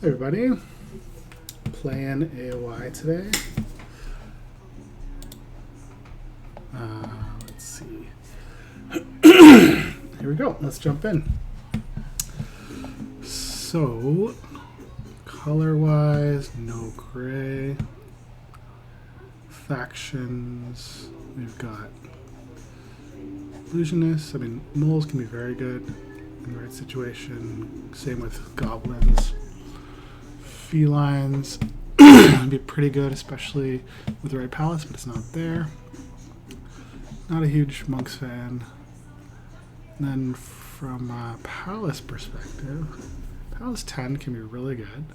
Hey everybody, playing AOI today. Let's see. Here we go, let's jump in. So, color-wise, no gray. Factions, we've got illusionists. I mean, moles can be very good in the right situation. Same with goblins. Felines would be pretty good, especially with the right palace, but it's not there. Not a huge monks fan. And then from a palace perspective, palace 10 can be really good.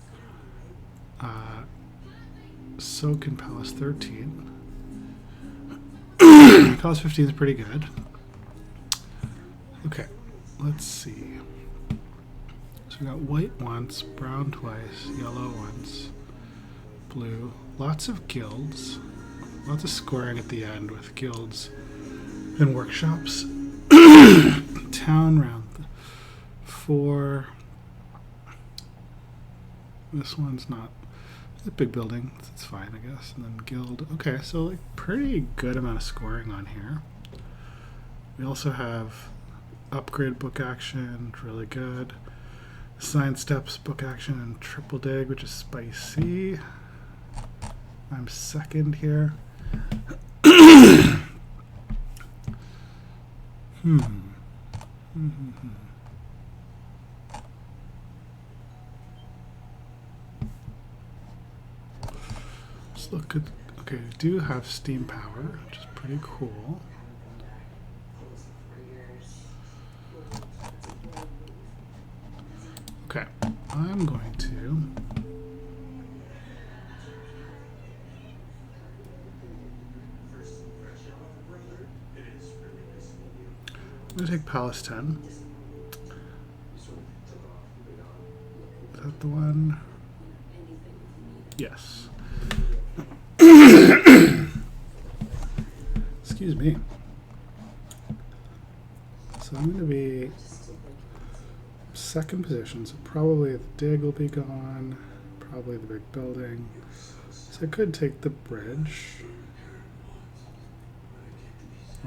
So can palace 13. Palace 15 is pretty good. Okay, let's see. So we got white once, brown twice, yellow once, blue. Lots of guilds. Lots of scoring at the end with guilds and workshops. Town round 4. This one's not a big building. It's fine, I guess. And then guild. Okay, so like pretty good amount of scoring on here. We also have upgrade book action, really good. Science steps, book action, and triple dig, which is spicy. I'm second here. Let's look at. Okay, we do have steam power, which is pretty cool. Okay, I'm going to. I'm going to take Palace 10. Is that the one? Yes. Excuse me. So I'm going to be second position, so probably the dig will be gone, probably the big building. So I could take the bridge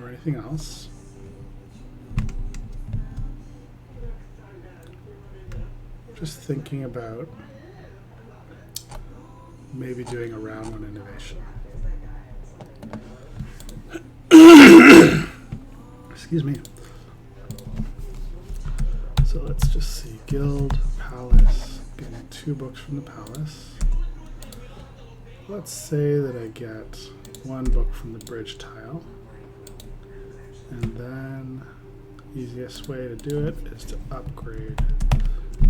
or anything else. Just thinking about maybe doing a round 1 innovation. Excuse me. So let's just see. Guild, Palace, getting 2 books from the Palace. Let's say that I get 1 book from the bridge tile. And then easiest way to do it is to upgrade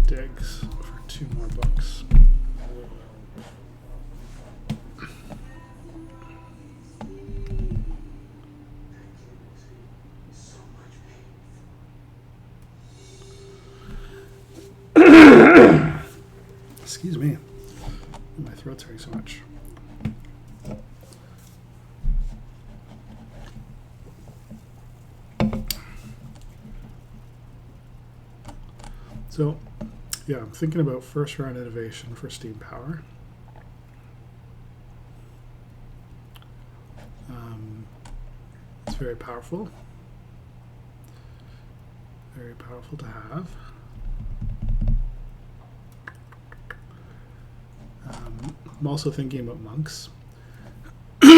digs for 2 more books. Excuse me. My throat's hurting so much. So, yeah, I'm thinking about first round innovation for steam power. It's very powerful. Very powerful to have. I'm also thinking about monks. But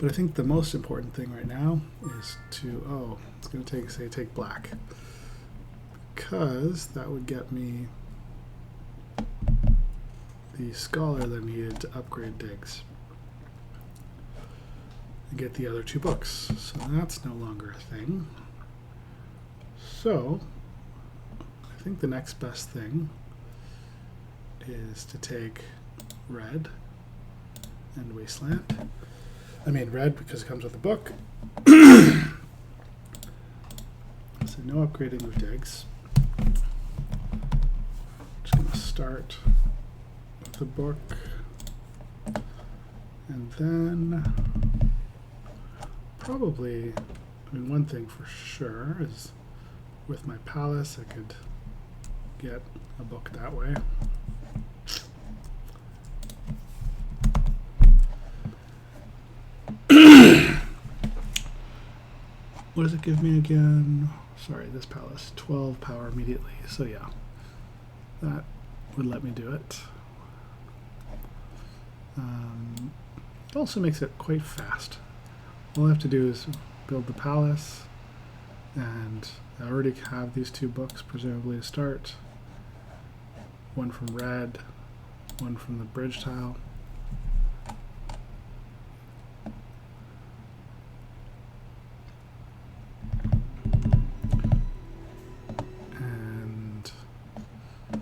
I think the most important thing right now is to, it's going to take black. Because that would get me the scholar that I needed to upgrade digs. And get the other 2 books. So that's no longer a thing. So, I think the next best thing is to take red and wasteland. I mean red because it comes with the book. So no upgrading of digs. Just going to start with the book. And then probably, I mean, one thing for sure is with my palace I could get a book that way. What does it give me again? Sorry, this palace. 12 power immediately. So yeah, that would let me do it. It also makes it quite fast. All I have to do is build the palace, and I already have these 2 books presumably to start. One from red, one from the bridge tile. And I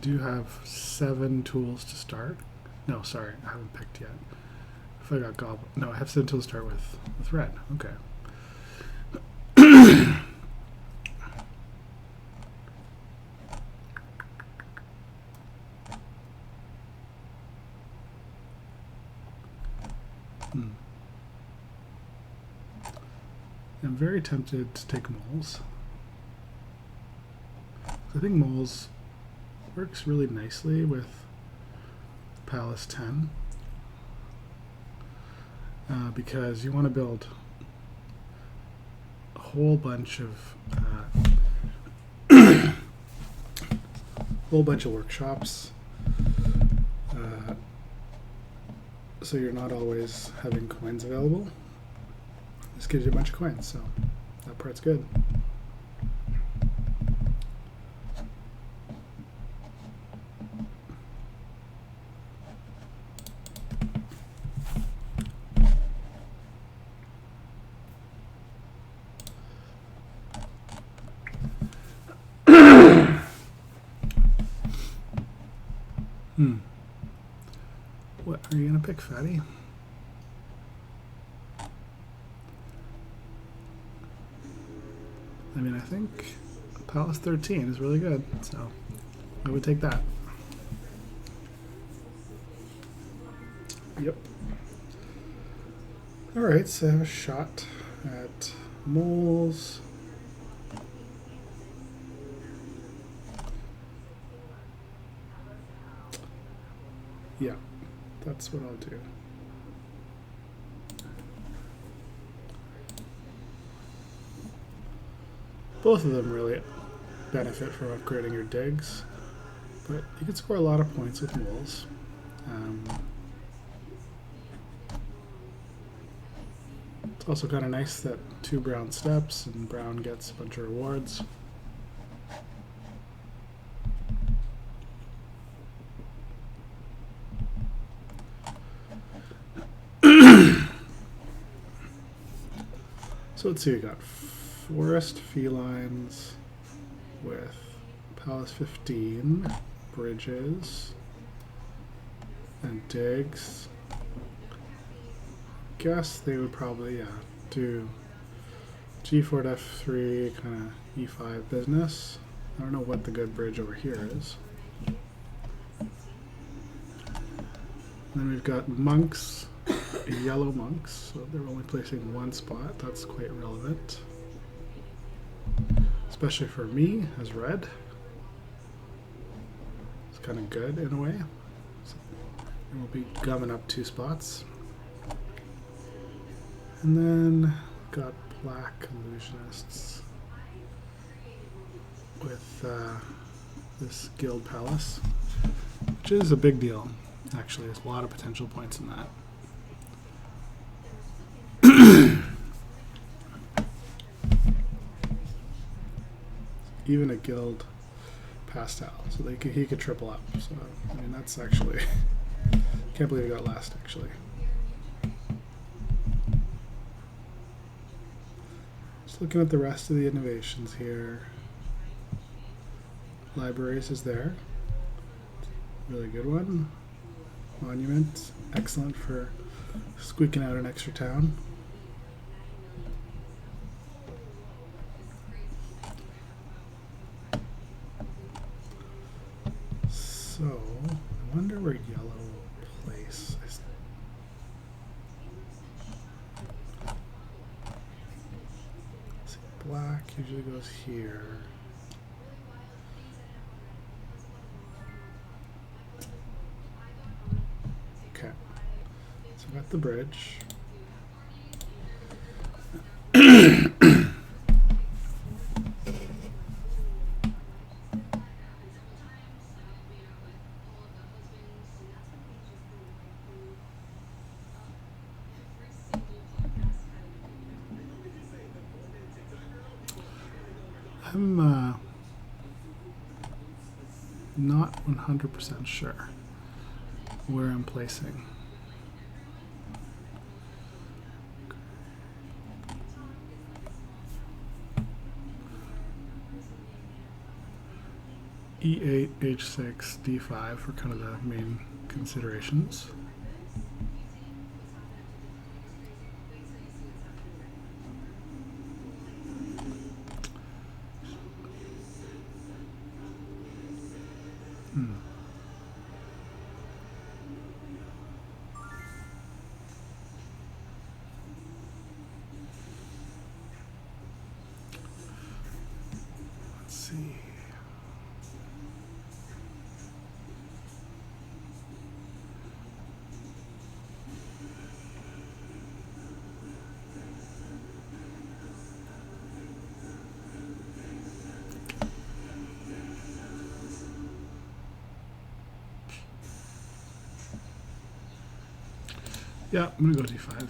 do have 7 tools to start. No, sorry, I haven't picked yet. If I got goblin, no, I have 7 tools to start with red. Okay. I'm very tempted to take moles. I think moles works really nicely with Palace 10 because you want to build a whole bunch of workshops, so you're not always having coins available. This gives you a bunch of coins, so that part's good. What are you gonna pick, Fatty? I mean, I think Palace 13 is really good, so I would take that. Yep. Alright, so I have a shot at moles. Yeah, that's what I'll do. Both of them really benefit from upgrading your digs, but you can score a lot of points with moles. It's also kind of nice that 2 brown steps and brown gets a bunch of rewards. So let's see, we got forest felines with Palace 15, bridges, and digs. Guess they would probably, do G4 to F3, kind of E5 business. I don't know what the good bridge over here is. Then we've got monks, yellow monks, so they're only placing 1 spot. That's quite relevant, especially for me as red. It's kind of good in a way. So we'll be gumming up 2 spots. And then got black illusionists with this guild palace, which is a big deal. Actually, there's a lot of potential points in that. Even a guild pastel, so he could triple up. So I mean, that's actually can't believe he got last actually. Just looking at the rest of the innovations here. Libraries is there, really good one. Monument, excellent for squeaking out an extra town. So, I wonder where yellow will place. See, black usually goes here. I got the bridge. I'm not 100% sure where I'm placing. E8, H6, D5 are kind of the main considerations. Let's see. Yeah, I'm gonna go D5.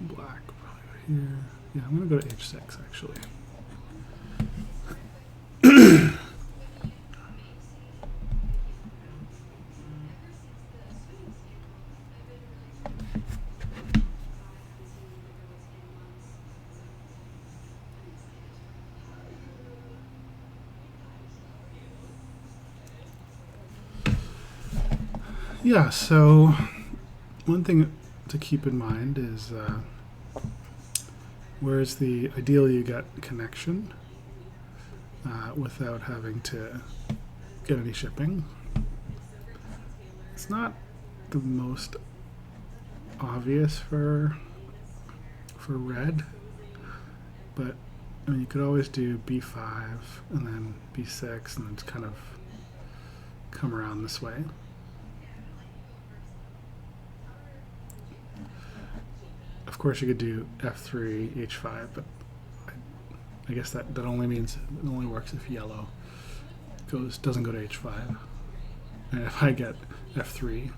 Black probably here. Yeah, I'm gonna go to H6 actually. Yeah, so one thing to keep in mind is where's the ideally you get connection without having to get any shipping. It's not the most obvious for red, but I mean you could always do B5 and then B6 and then just kind of come around this way. Of course you could do F3, H5, but I guess that only means it only works if yellow doesn't go to H5. And if I get F3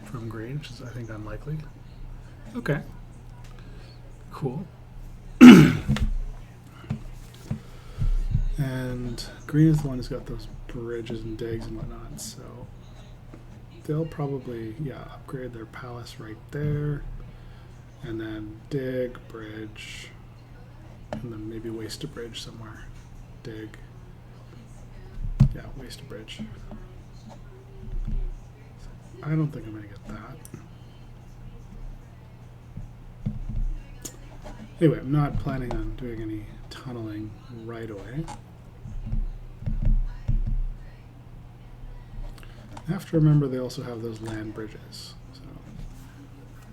from green, which is I think unlikely. Okay. Cool. And green is the one who's got those bridges and digs and whatnot, so they'll probably upgrade their palace right there. And then dig, bridge, and then maybe waste a bridge somewhere. Dig. Yeah, waste a bridge. I don't think I'm going to get that. Anyway, I'm not planning on doing any tunneling right away. I have to remember they also have those land bridges. So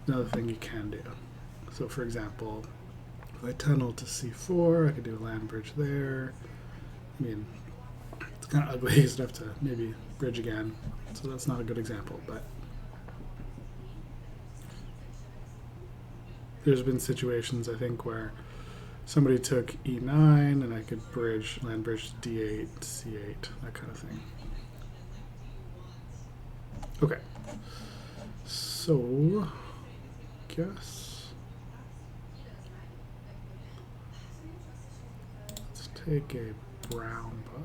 another thing you can do. So for example, if I tunnel to C4, I could do a land bridge there. I mean, it's kind of ugly, so I have to maybe bridge again. So that's not a good example, but there's been situations, I think, where somebody took E9 and I could land bridge to D8, C8, that kind of thing. Okay. So, guess let's take a brown book.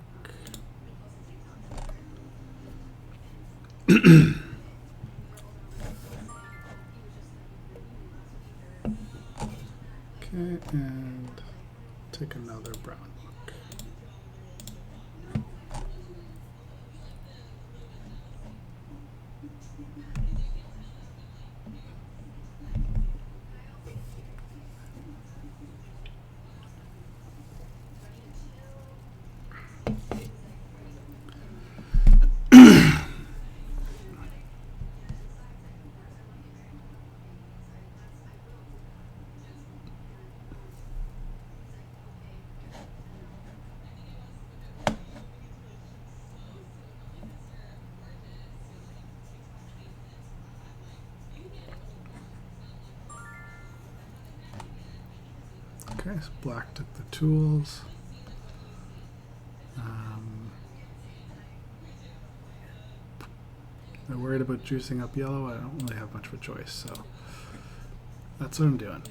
Okay, and take another brown book. Okay, so black took the tools. They're worried about juicing up yellow. I don't really have much of a choice, so that's what I'm doing.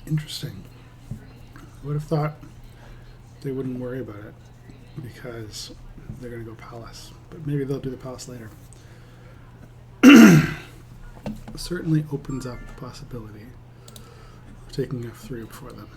Interesting. I would have thought they wouldn't worry about it because they're going to go palace, but maybe they'll do the palace later. Certainly opens up the possibility of taking f3 before them.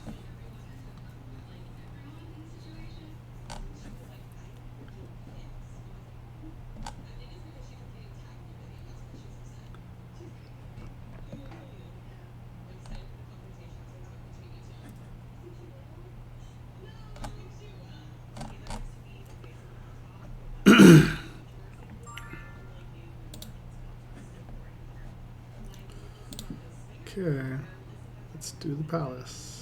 Okay, let's do the palace.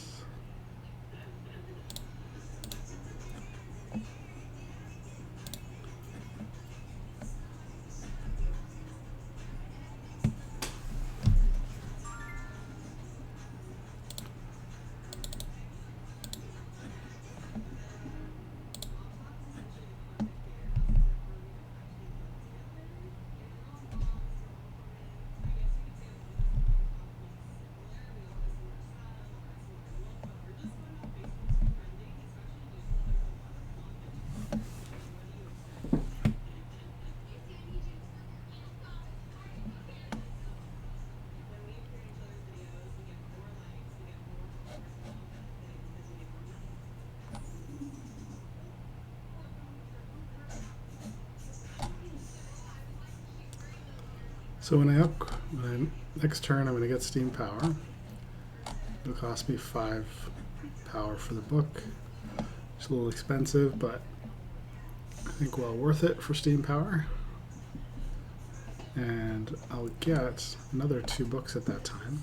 So next turn I'm going to get steam power. It'll cost me 5 power for the book. It's a little expensive, but I think well worth it for steam power. And I'll get another 2 books at that time.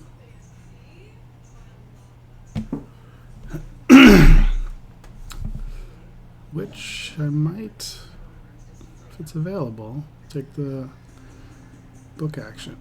Which I might, if it's available, take the book action.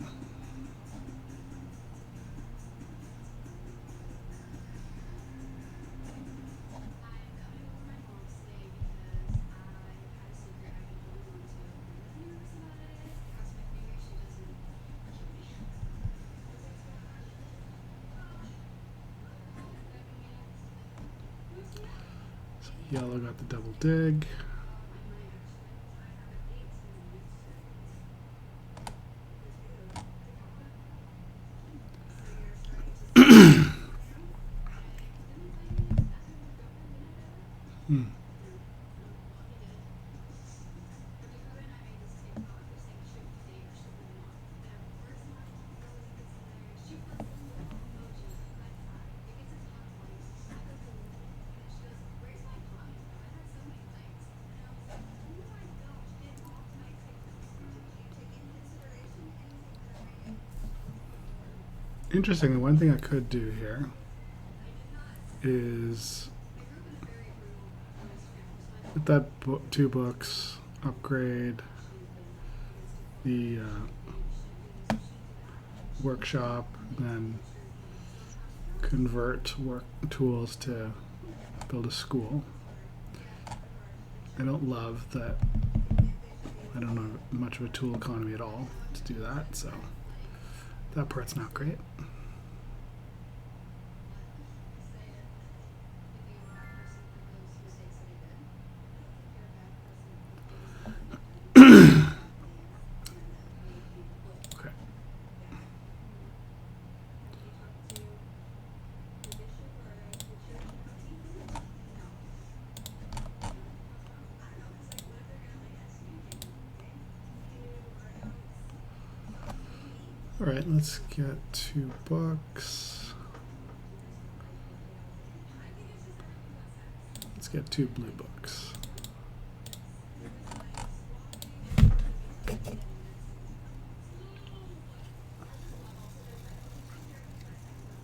So yellow got the double dig. Interesting, the one thing I could do here is with that 2 books, upgrade the workshop, then convert work tools to build a school. I don't love that. I don't know much of a tool economy at all to do that, so that part's not great. All right, let's get 2 books. Let's get 2 blue books.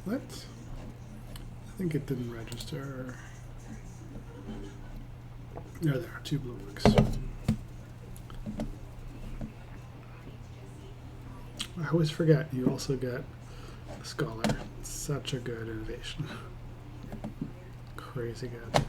What? I think it didn't register. There are 2 blue books. I always forget you also get a scholar. It's such a good innovation. Crazy good.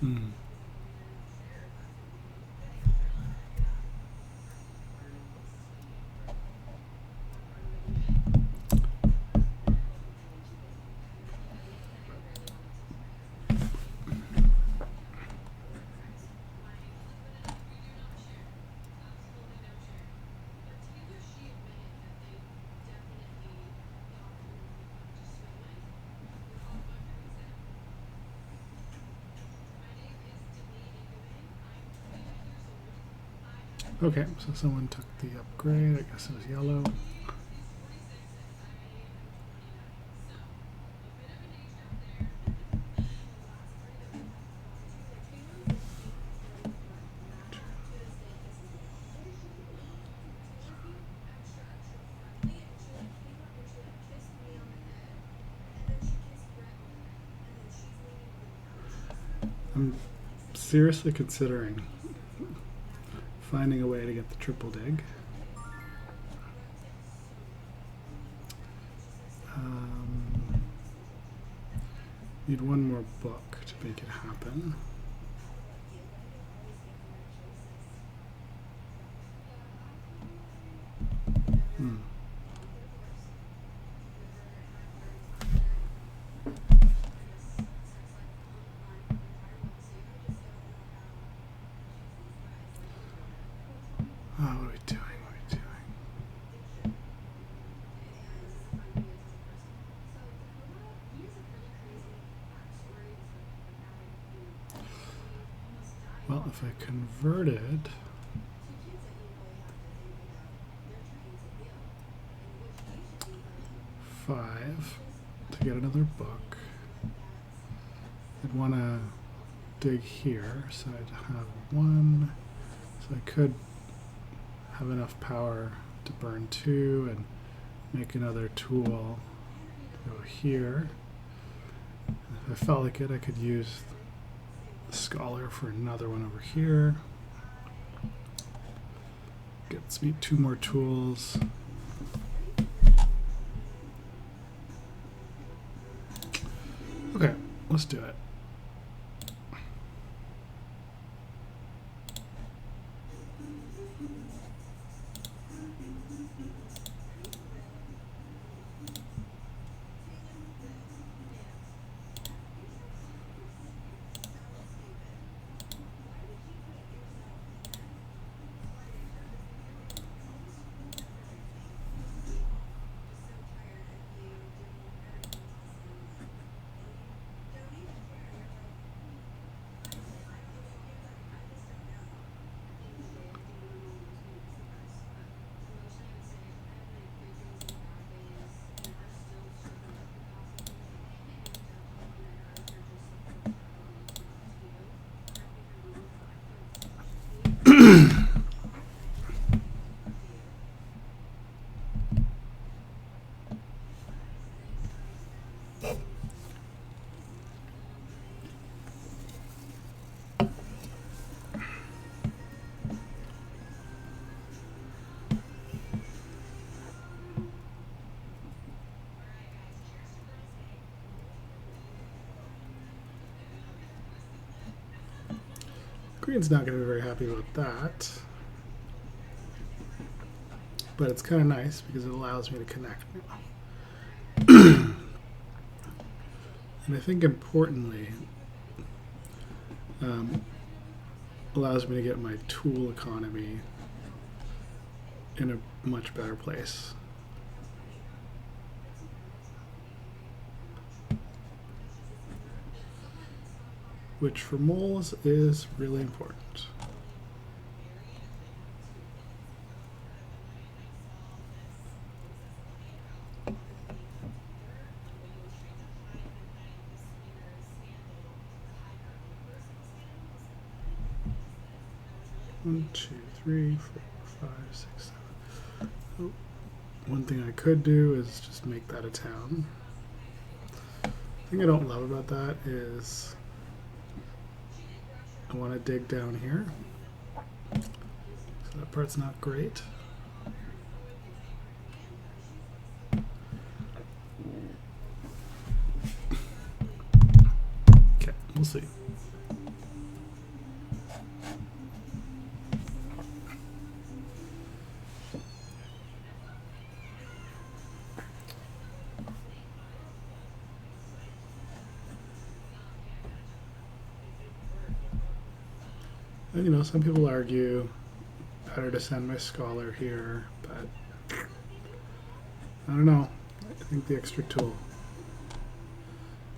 Hmm. Okay, so someone took the upgrade. I guess it was yellow. I'm seriously considering finding a way to get the triple dig. Need 1 more book to make it happen. Oh, what are we doing? What are we doing? Well, if I converted 5 to get another book, I'd want to dig here, so I'd have 1, so I could have enough power to burn 2 and make another tool to go here. If I felt like it, I could use the scholar for another one over here. Gets me 2 more tools. Okay, let's do it. Green's not going to be very happy about that, but it's kind of nice because it allows me to connect now. And I think importantly, allows me to get my tool economy in a much better place. Which for moles is really important. One, two, three, four, five, six, seven. Oh, one thing I could do is just make that a town. The thing I don't love about that is I want to dig down here. So that part's not great. Okay, we'll see. And, you know, some people argue better to send my scholar here, but I don't know. I think the extra tool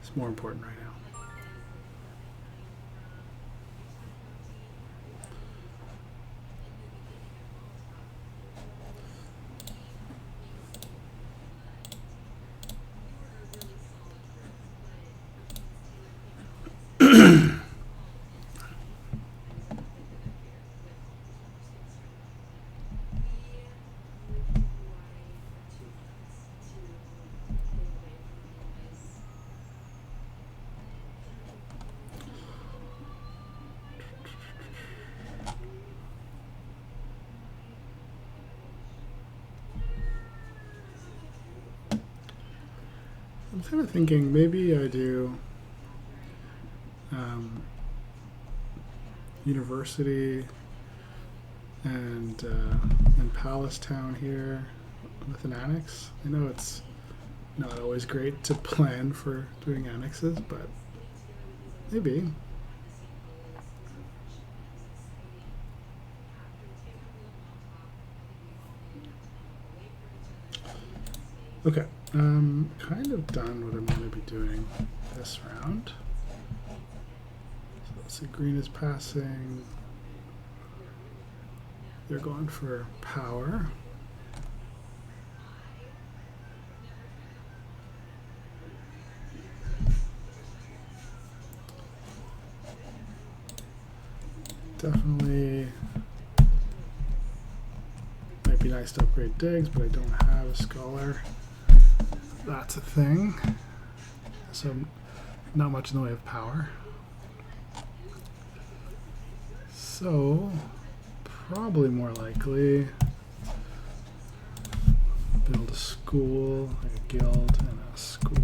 is more important right now. I'm kind of thinking maybe I do University and Palace Town here with an annex. I know it's not always great to plan for doing annexes, but maybe. Okay, kind of done what I'm going to be doing this round. So let's see, green is passing. They're going for power. Definitely might be nice to upgrade digs, but I don't have a scholar. That's a thing. So not much in the way of power. So probably more likely build a school, like a guild and a school.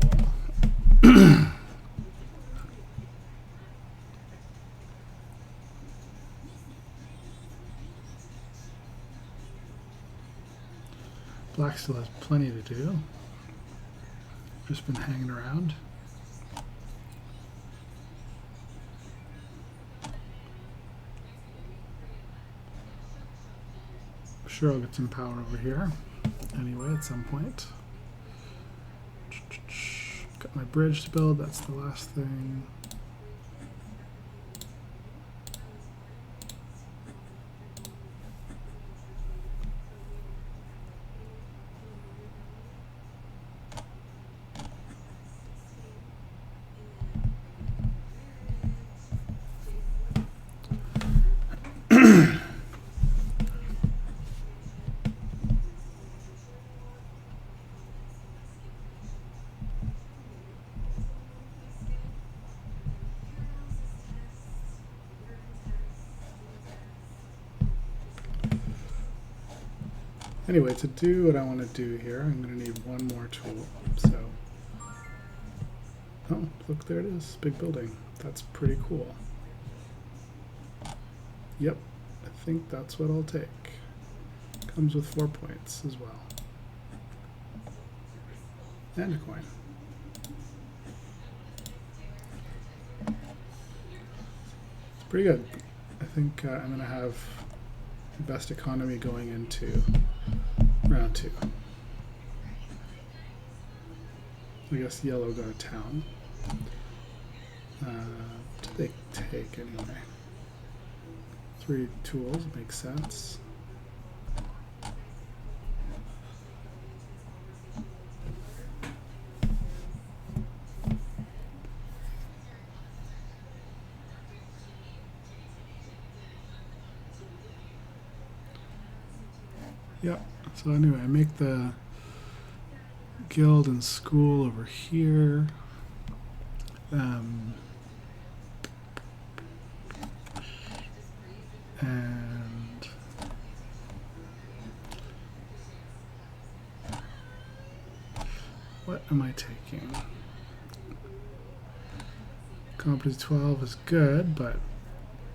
Black still has plenty to do. Just been hanging around. Sure, I'll get some power over here anyway at some point. Got my bridge to build, that's the last thing. Anyway, to do what I want to do here, I'm going to need one more tool. So, oh, look, there it is, big building. That's pretty cool. Yep, I think that's what I'll take. Comes with 4 points as well. And a coin. pretty good. I think I'm going to have best economy going into round 2. I guess yellow got a town. What did they take anyway? 3 tools makes sense. Yep. So anyway, I make the guild and school over here. And what am I taking? Competency 12 is good, but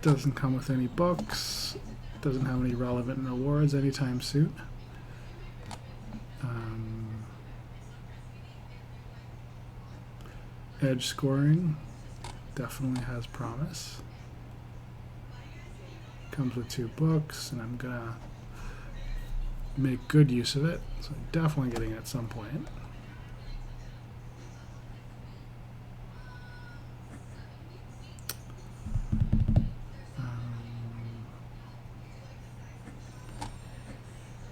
doesn't come with any books. Doesn't have any relevant rewards anytime soon. Edge scoring definitely has promise. Comes with 2 books, and I'm gonna make good use of it. So I'm definitely getting it at some point.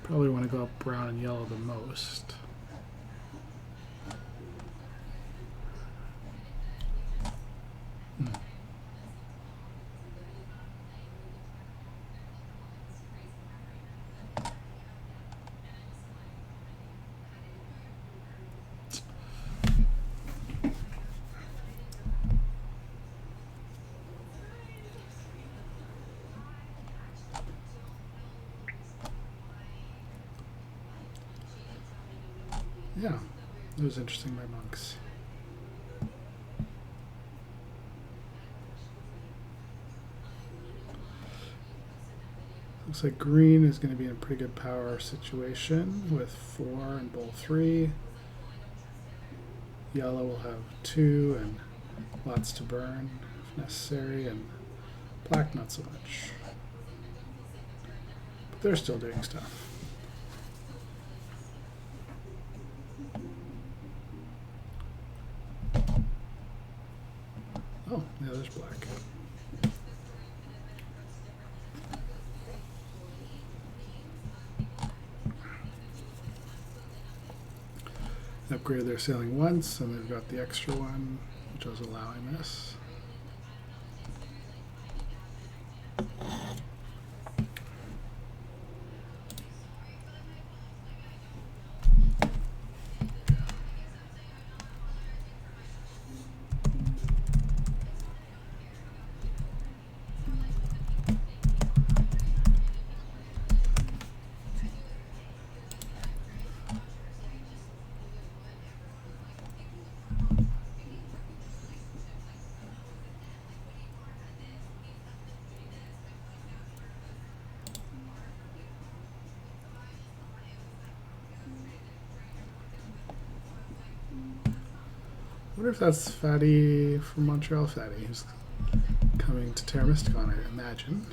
Probably want to go up brown and yellow the most. Yeah, it was interesting by monks. Looks like green is going to be in a pretty good power situation with 4 and bowl 3. Yellow will have 2 and lots to burn if necessary, and black not so much. But they're still doing stuff. Oh, yeah, there's black. Upgraded their sailing once, and they've got the extra one, which was allowing this. I wonder if that's Fatty from Montreal Fatty who's coming to Terra Mysticon, I imagine.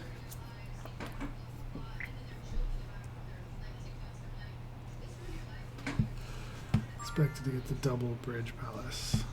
Expected to get the double bridge palace.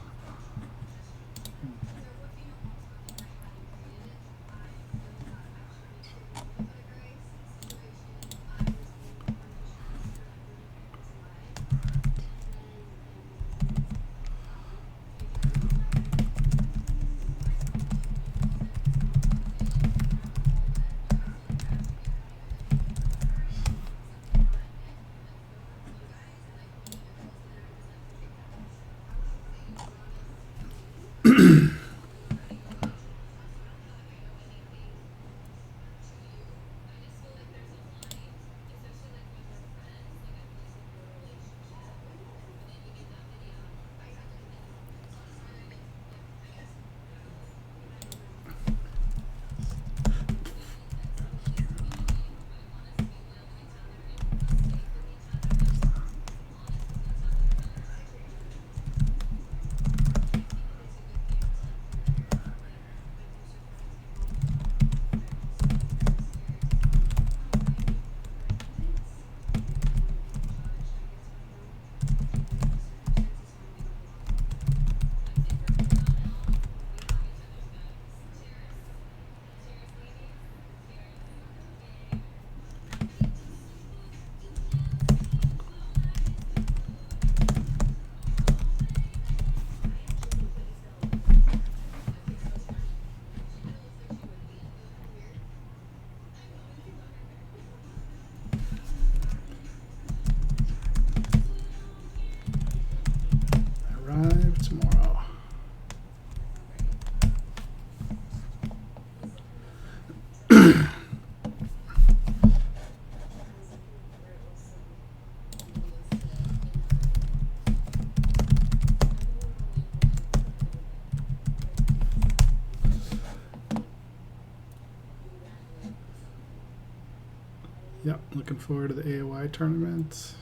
Looking forward to the AOI tournament.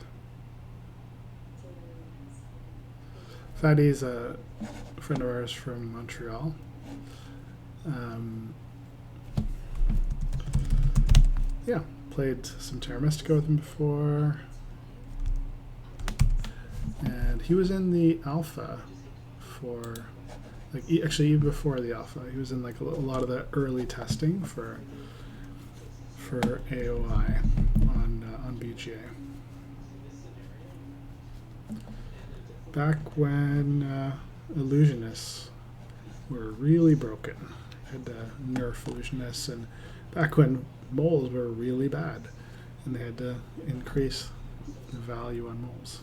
Fatty's a friend of ours from Montreal. Yeah, played some Terra Mystica with him before. And he was in the alpha for, like, actually even before the alpha. He was in like a lot of the early testing for AOI on BGA. Back when illusionists were really broken. Had to nerf illusionists, and back when moles were really bad, and they had to increase the value on moles.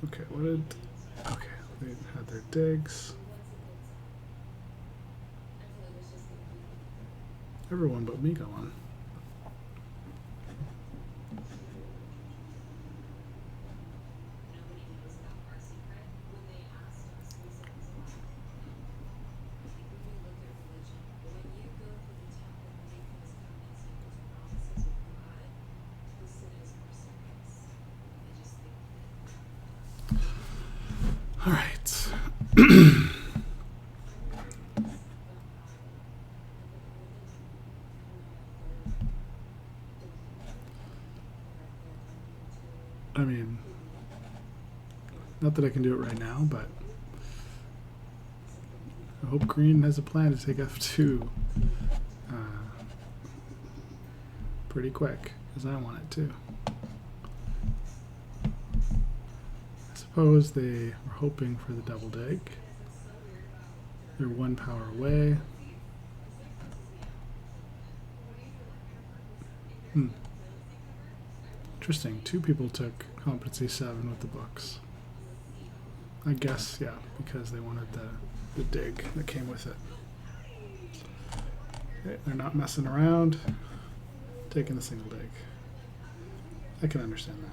Okay, they had their digs. Everyone but me go on. All right. I mean, not that I can do it right now, but I hope Green has a plan to take F2 pretty quick, because I want it to. I suppose they were hoping for the double dig. They're 1 power away. Interesting. 2 people took competency 7 with the books. I guess, yeah, because they wanted the dig that came with it. Okay, they're not messing around, taking the single dig. I can understand that.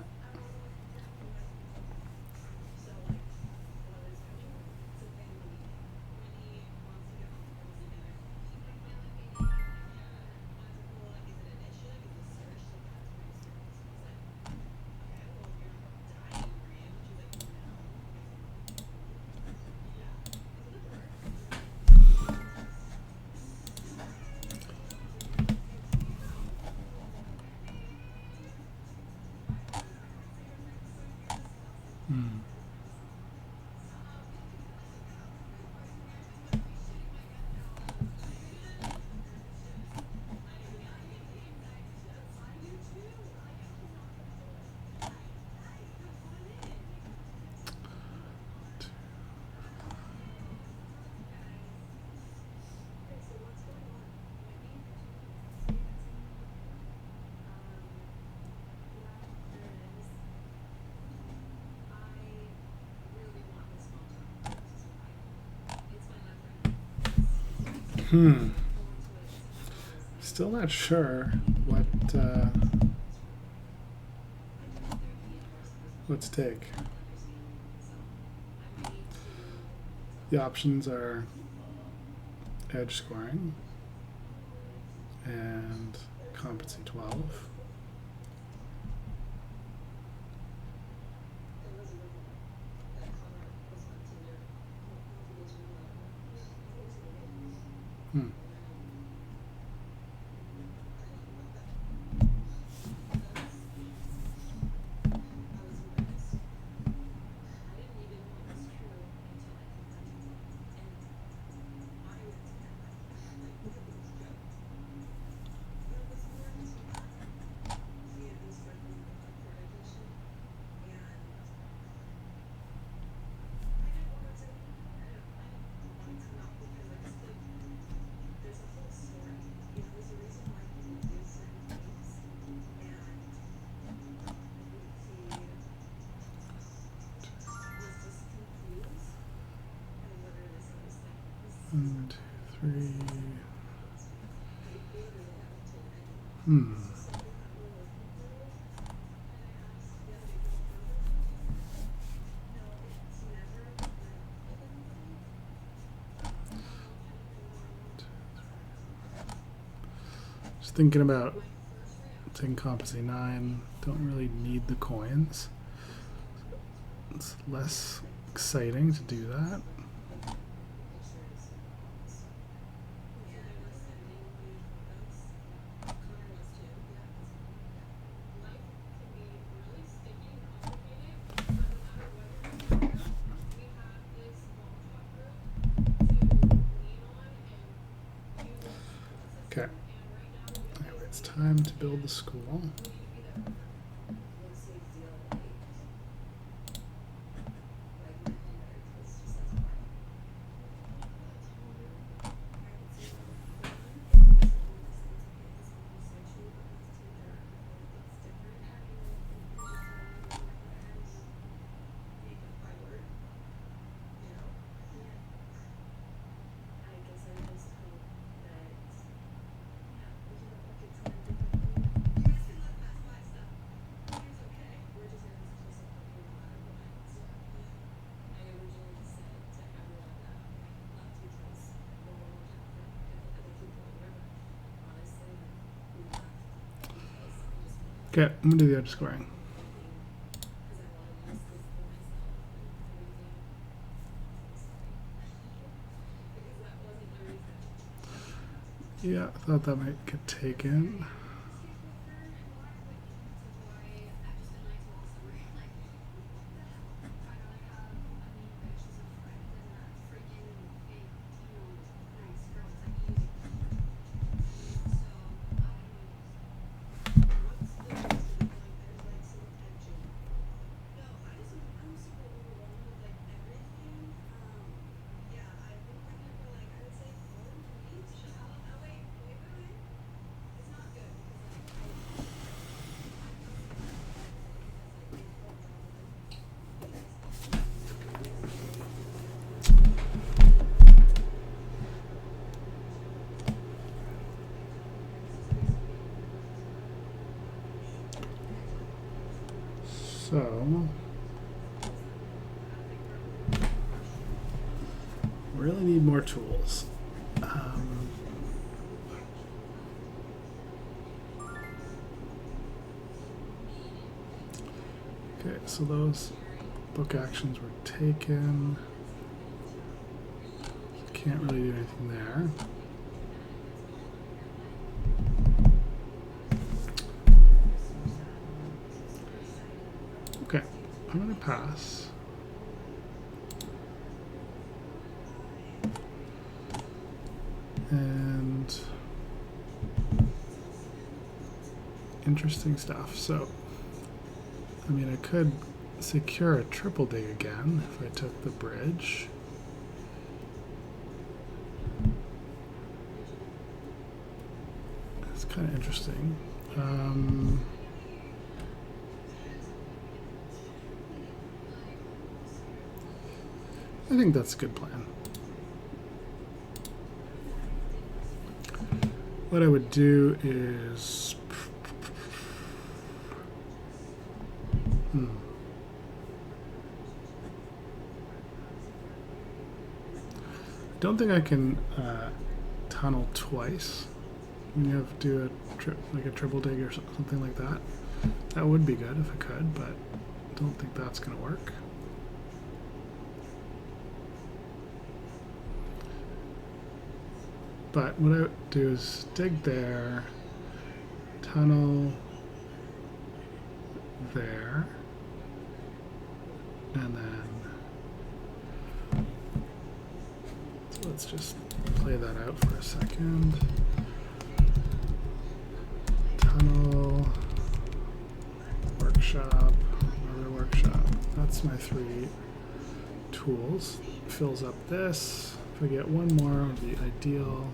Still not sure what to take. The options are edge scoring and competency 12. One, two, three. thinking about taking competency 9. Don't really need the coins. It's less exciting to do that. Okay. Anyway, it's time to build the school. Okay, I'm gonna do the edge squaring. Yeah, I thought that might get taken. So, really need more tools. Okay, so those book actions were taken. Can't really do anything there. Okay, I'm going to pass. And interesting stuff. So, I mean, I could secure a triple dig again if I took the bridge. It's kind of interesting. I think that's a good plan. What I would do is don't think I can tunnel twice. You have to do like a triple dig or something like that. That would be good if I could, but I don't think that's going to work. But what I would do is dig there, tunnel there, and then so let's just play that out for a second. Tunnel, workshop, another workshop. That's my 3 tools. Fills up this. If I get one more, it would be ideal.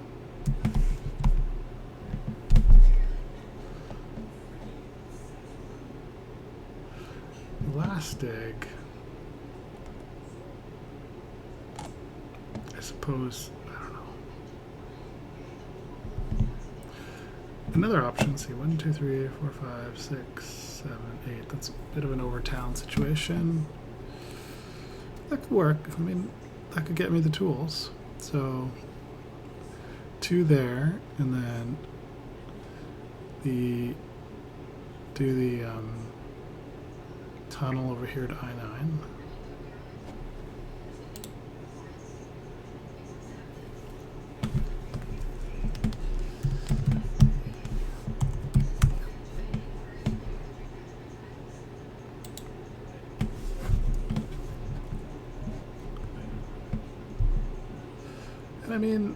Last dig, I suppose, I don't know. Another option, see, 1, 2, 3, 4, 5, 6, 7, 8. That's a bit of an overtown situation. That could work. I mean, that could get me the tools. So 2 there, and then do the tunnel over here to I-9. And I mean,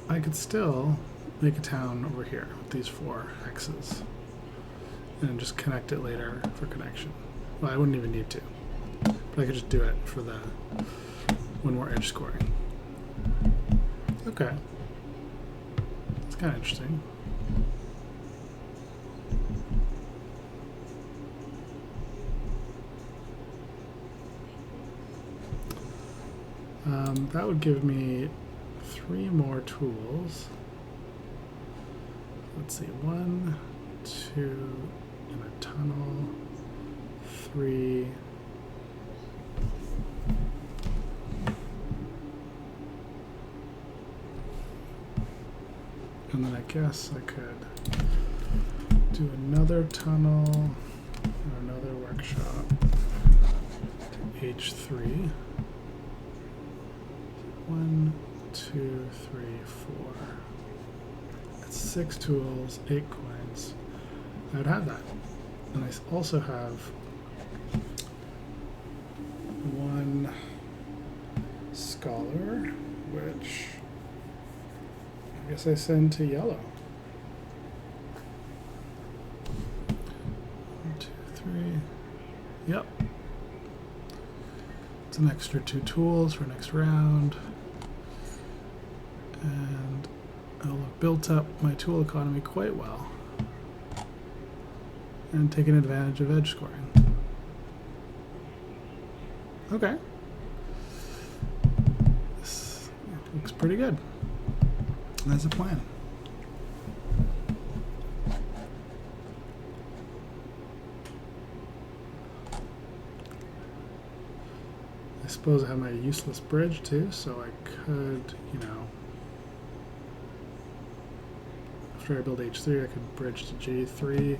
I could still make a town over here with these 4 X's and just connect it later for connection. Well, I wouldn't even need to, but I could just do it for the when we're edge scoring. Okay, it's kind of interesting. That would give me 3 more tools. Let's see, 1, 2, in a tunnel, 3. And then I guess I could do another tunnel or another workshop to H3. 1, 2, 3, 4. That's 6 tools, 8 coins. I would have that. And I also have 1 scholar, which I guess I send to yellow. 1, 2, 3. Yep. It's an extra 2 tools for next round. And I'll have built up my tool economy quite well and taken advantage of edge scoring. Okay. This looks pretty good. That's a plan. I suppose I have my useless bridge too, so I could, you know, after I build H3, I could bridge to G3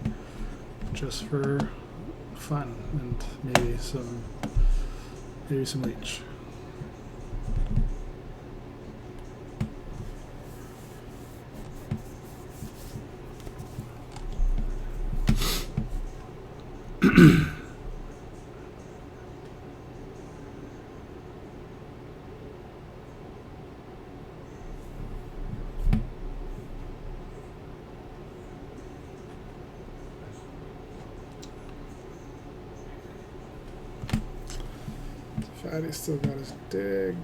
just for fun and maybe some leech. Fatty's still got his dig.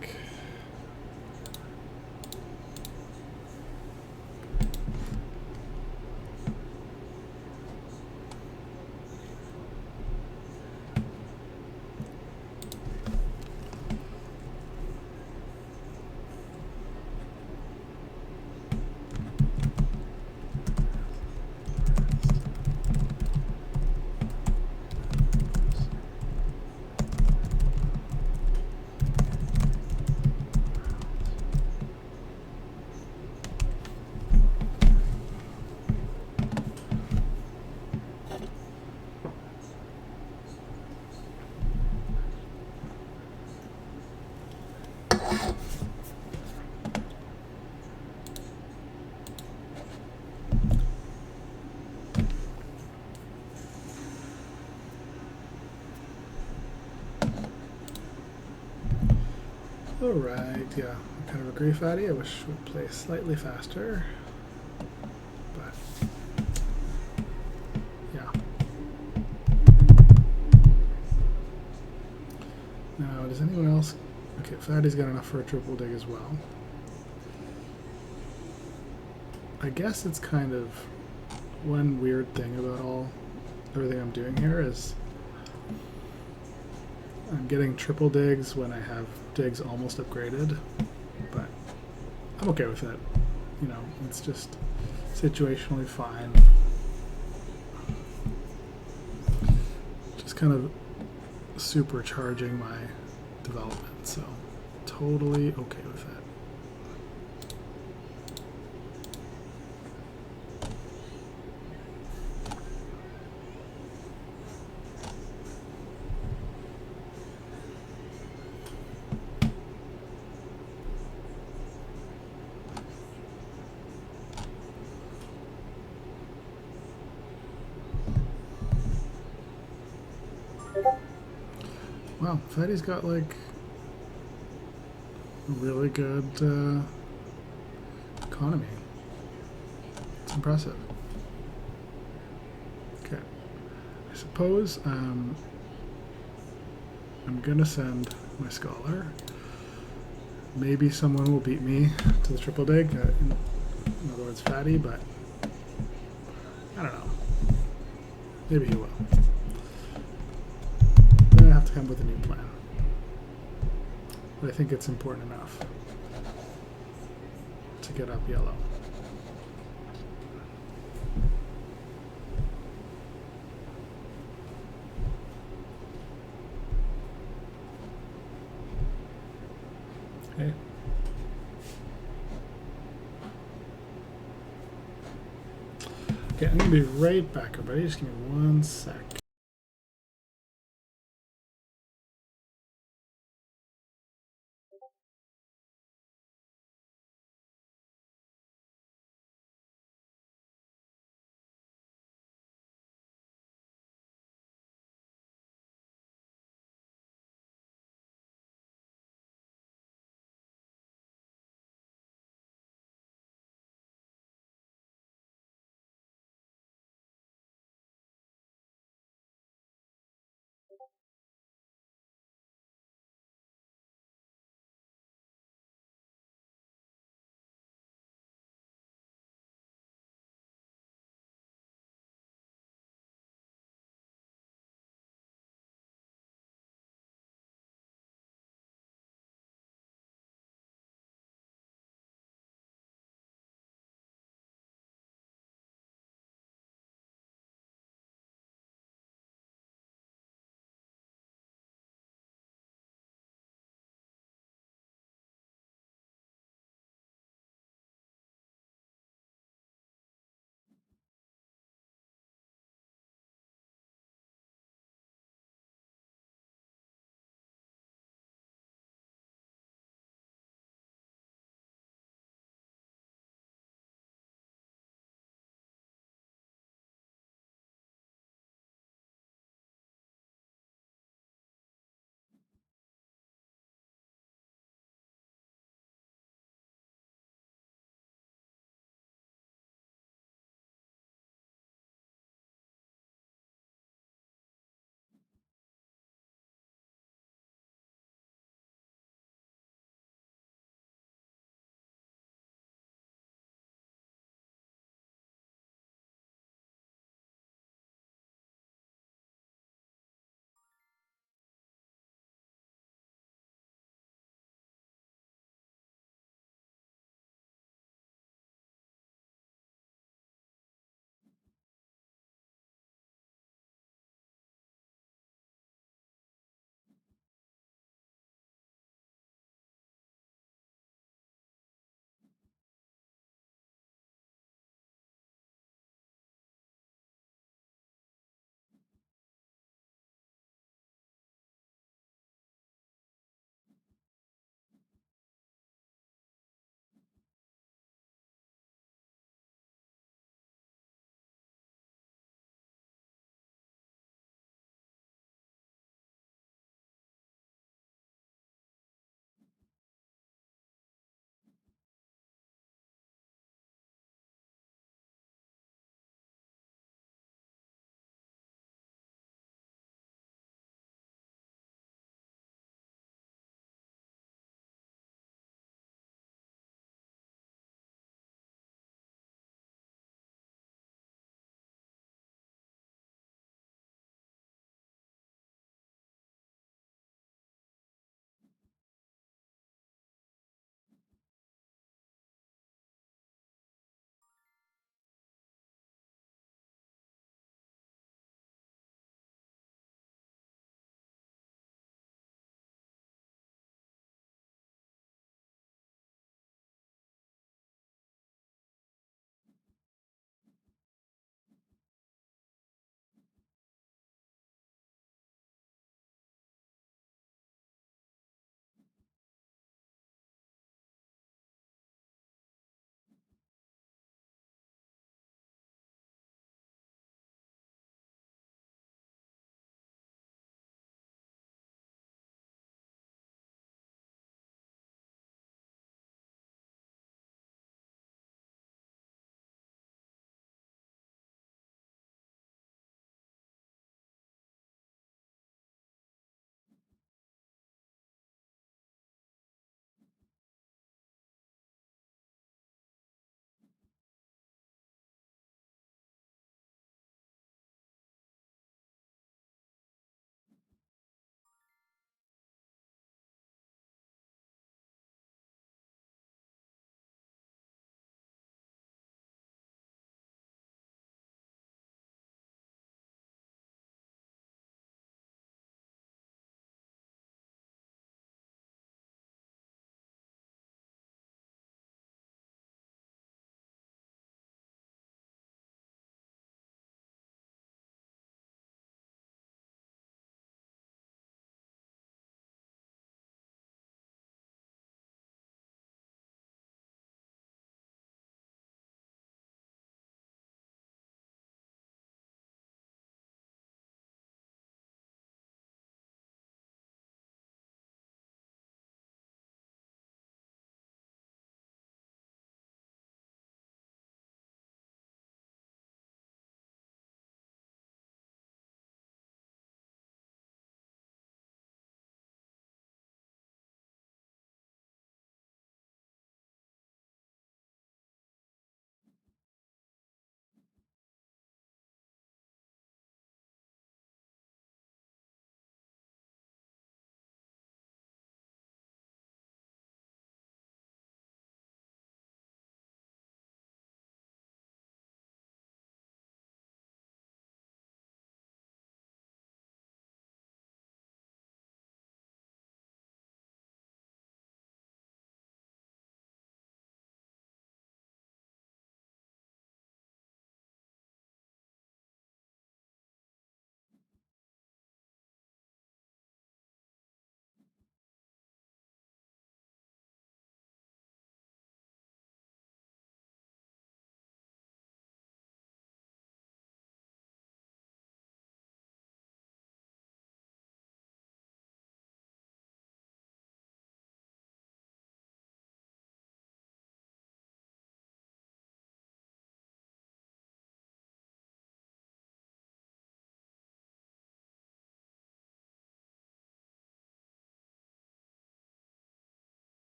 Alright, yeah, I kind of agree, Fatty. I wish we'd play slightly faster. But, yeah. Now, does anyone else... Okay, Fatty's got enough for a triple dig as well. I guess it's kind of one weird thing about everything I'm doing here is I'm getting triple digs when I have digs almost upgraded, but I'm okay with it. You know, it's just situationally fine. Just kind of supercharging my development, so totally okay with it. Wow, Fatty's got like a really good economy. It's impressive. Okay, I suppose I'm gonna send my scholar. Maybe someone will beat me to the triple dig. In other words, Fatty, but I don't know. Maybe he will. Then I have to come up with a new plan. But I think it's important enough to get up yellow. Okay. Okay, I'm gonna be right back, everybody. Just give me 1 sec.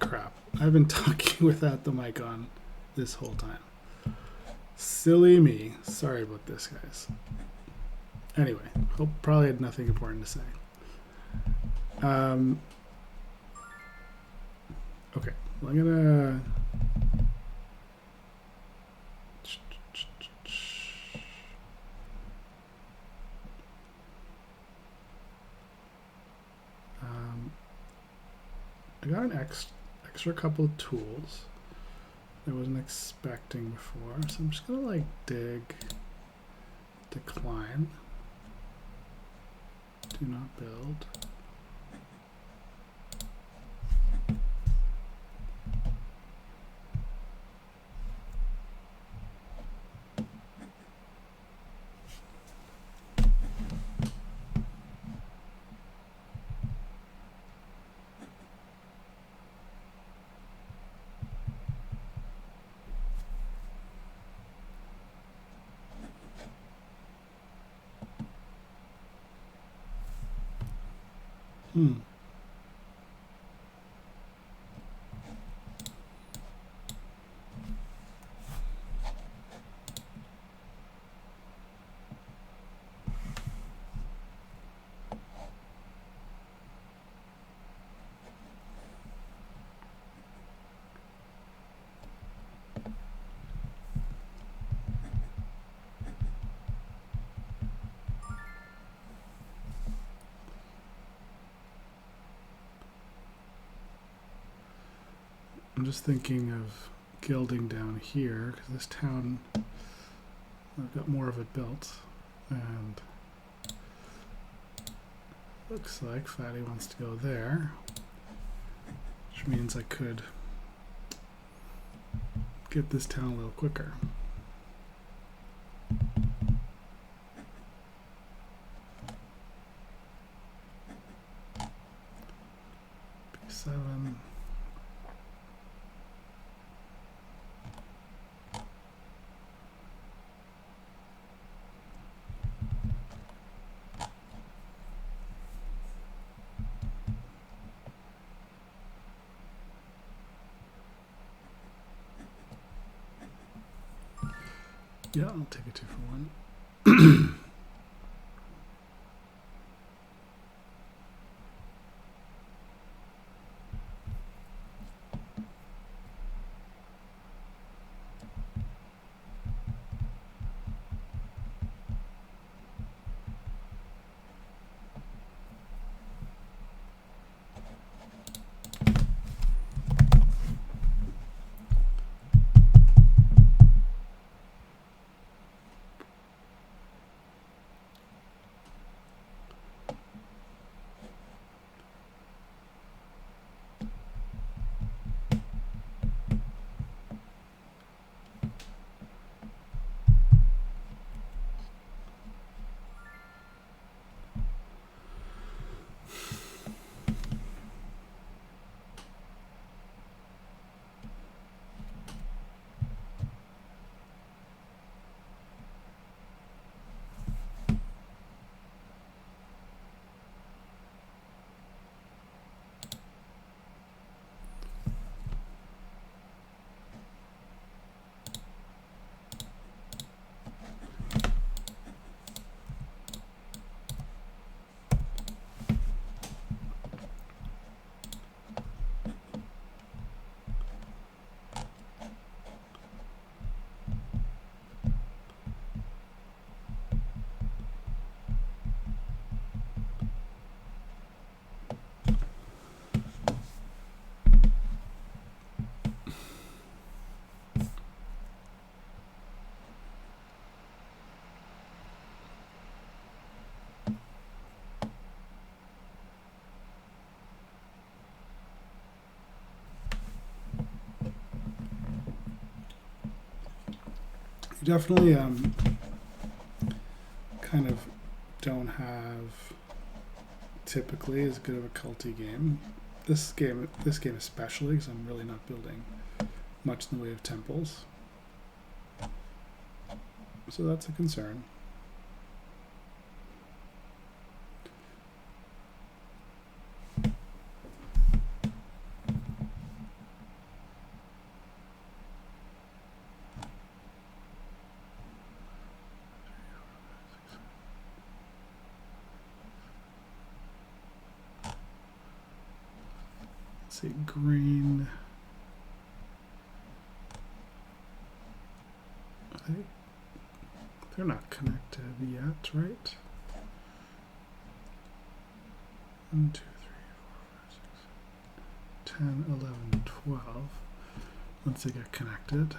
Crap. I've been talking without the mic on this whole time. Silly me. Sorry about this, guys. Anyway, hope probably had nothing important to say. Okay, well, I'm gonna I got an extra couple of tools I wasn't expecting before, so I'm just gonna like dig, decline, do not build. I'm just thinking of gilding down here because this town, I've got more of it built, and looks like Fatty wants to go there, which means I could get this town a little quicker. P7. Yeah, I'll take a 2 for 1. You definitely kind of don't have typically as good of a culty game. This game especially, because I'm really not building much in the way of temples. So that's a concern. see, green. I think they're not connected yet, right? 1, 2, 3, 4, 5, 6, 10, 11, 12. Once they get connected.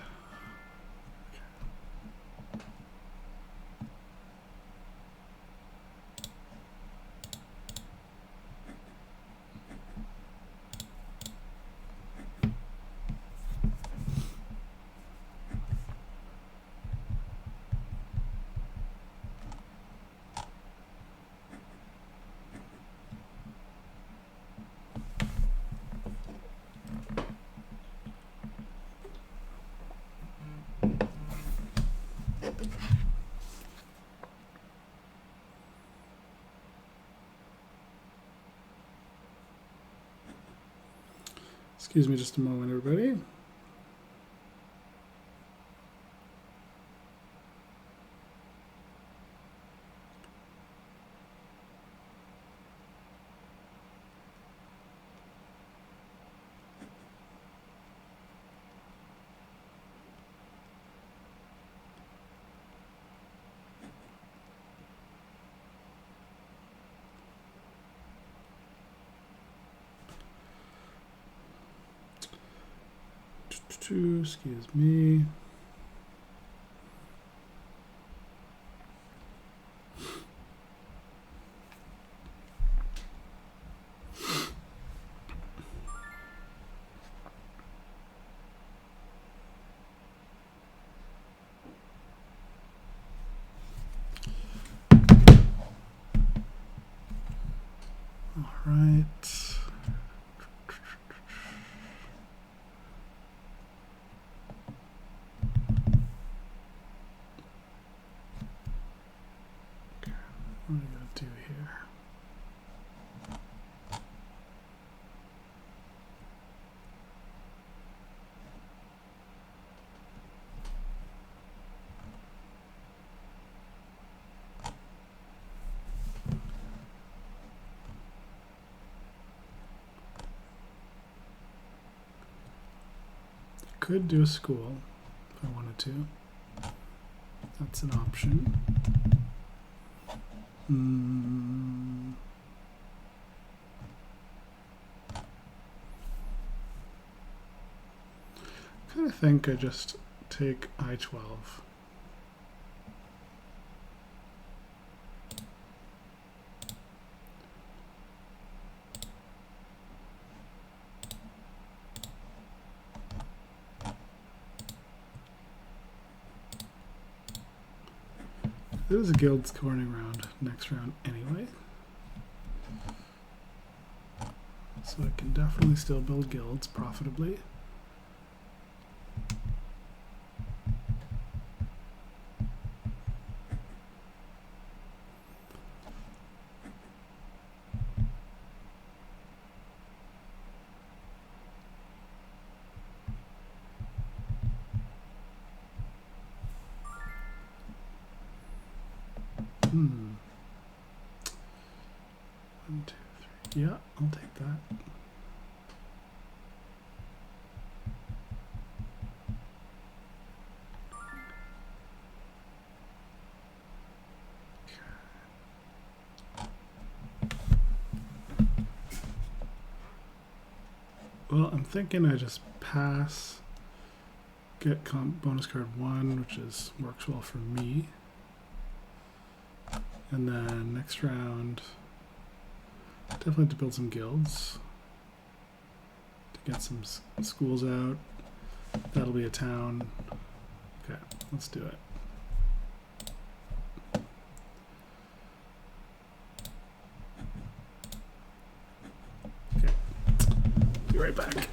Excuse me just a moment, everybody. Excuse me. All right. What am I going to do here? Could do a school if I wanted to. That's an option. I kind of think I just take I-12. There's a guild scoring round next round anyway. So I can definitely still build guilds profitably. One, two, three. Yeah, I'll take that. Well, I'm thinking I just pass, get bonus card 1, which works well for me. And then next round, definitely to build some guilds to get some schools out. That'll be a town. Okay, let's do it. Okay, be right back.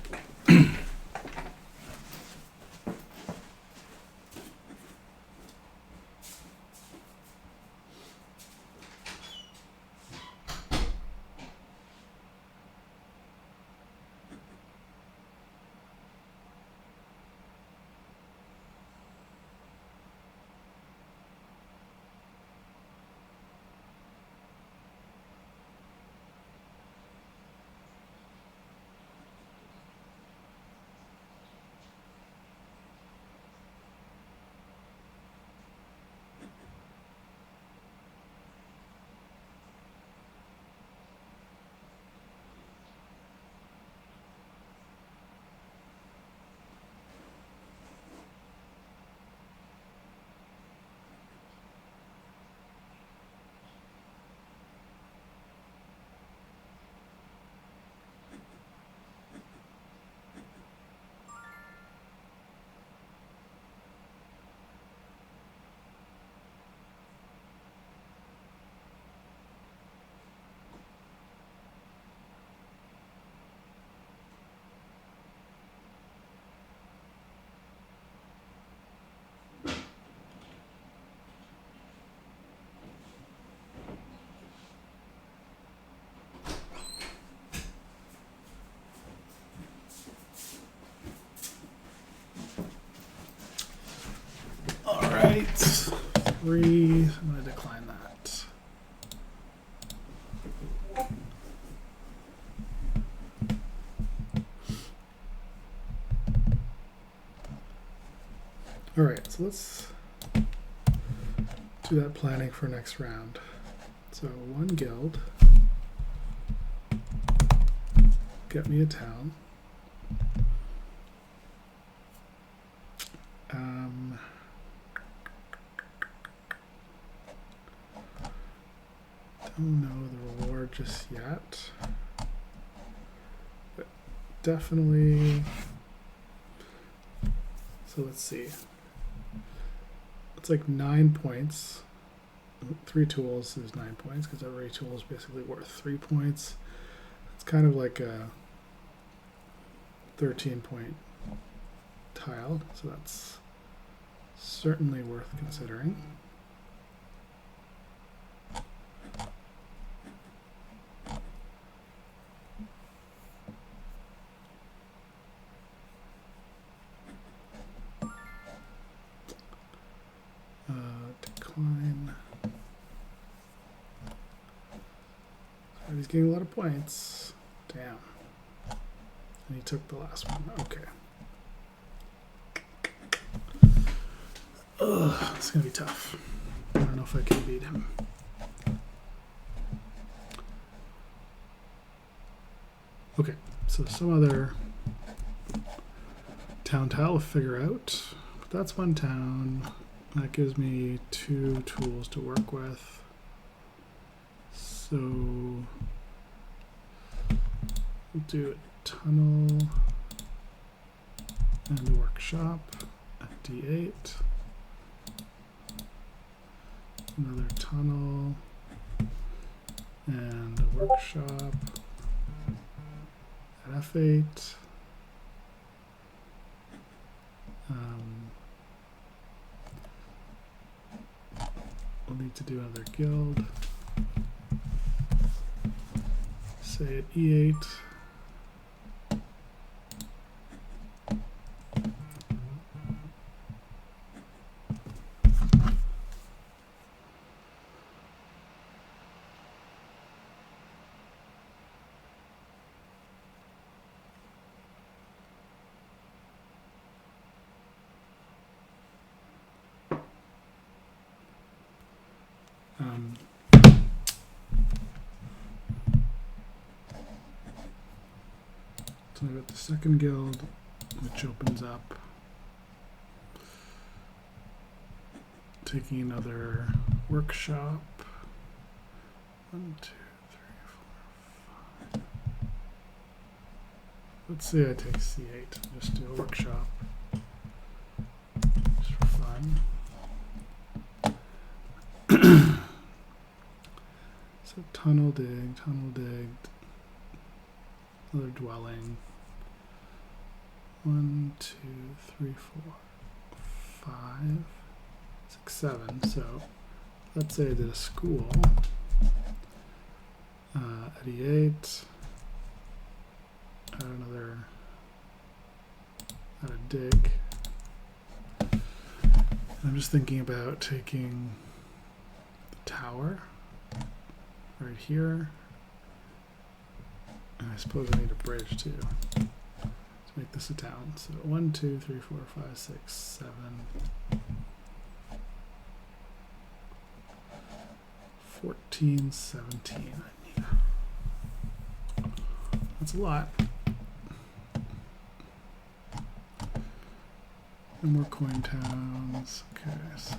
3. So I'm going to decline that. All right, so let's do that planning for next round. So 1 guild, get me a town. Don't know the reward just yet, but definitely. So let's see. It's like 9 points. 3 tools is 9 points because every tool is basically worth 3 points. It's kind of like a 13-point tile, so that's certainly worth considering. Decline. So he's getting a lot of points. Damn. And he took the last one. Okay. Ugh, it's gonna be tough. I don't know if I can beat him. Okay, so some other town tile to figure out. But that's 1 town. That gives me 2 tools to work with. So we'll do a tunnel and a workshop at D8. Another tunnel and a workshop at F8. We'll need to do another guild. Say at E8. So I've got the second guild, which opens up, taking another workshop. 1, 2, 3, 4, 5. Let's say I take C8, just do a workshop, just for fun. So tunnel digged, another dwelling. 1, 2, 3, 4, 5, 6, 7. So let's say I did a school at E8. Add another, add a dig. And I'm just thinking about taking the tower right here. And I suppose I need a bridge too to make this a town. So 1, 2, 3, 4, 5, 6, 7. 14, 17. That's a lot. No more coin towns. Okay, so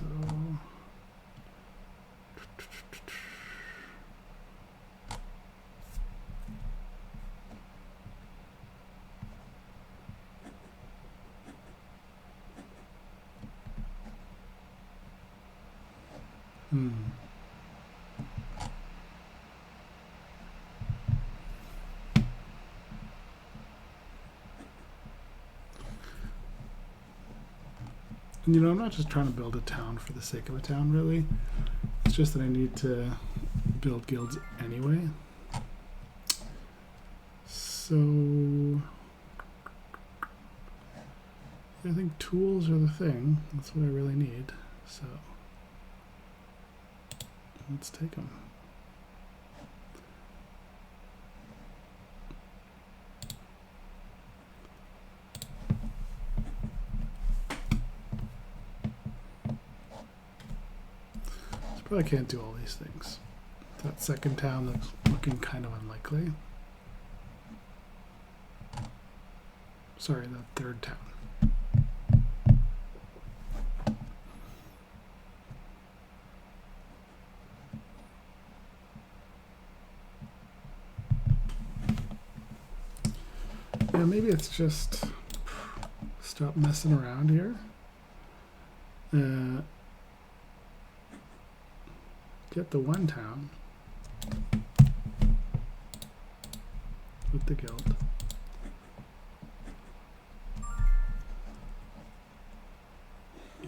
and, you know, I'm not just trying to build a town for the sake of a town, really. It's just that I need to build guilds anyway. So I think tools are the thing. That's what I really need. So Let's take them. Probably can't do all these things. That second town looks looking kind of unlikely. Sorry, that third town. Yeah, maybe it's just stop messing around here. Get the one town with the guild.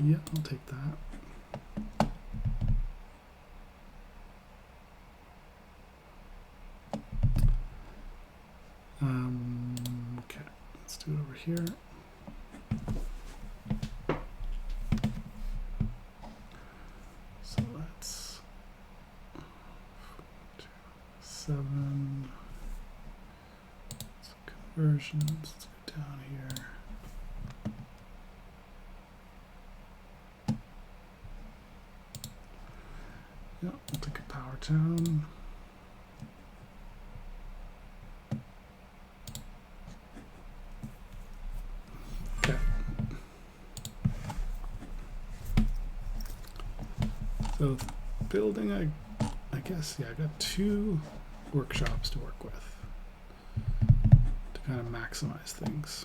Yeah, I'll take that. Okay, let's do it over here. So that's 7. Conversions. Let's go down here. Yeah, I'll take a power town. Okay. So building, I guess, yeah, I got 2 workshops to work with to kind of maximize things.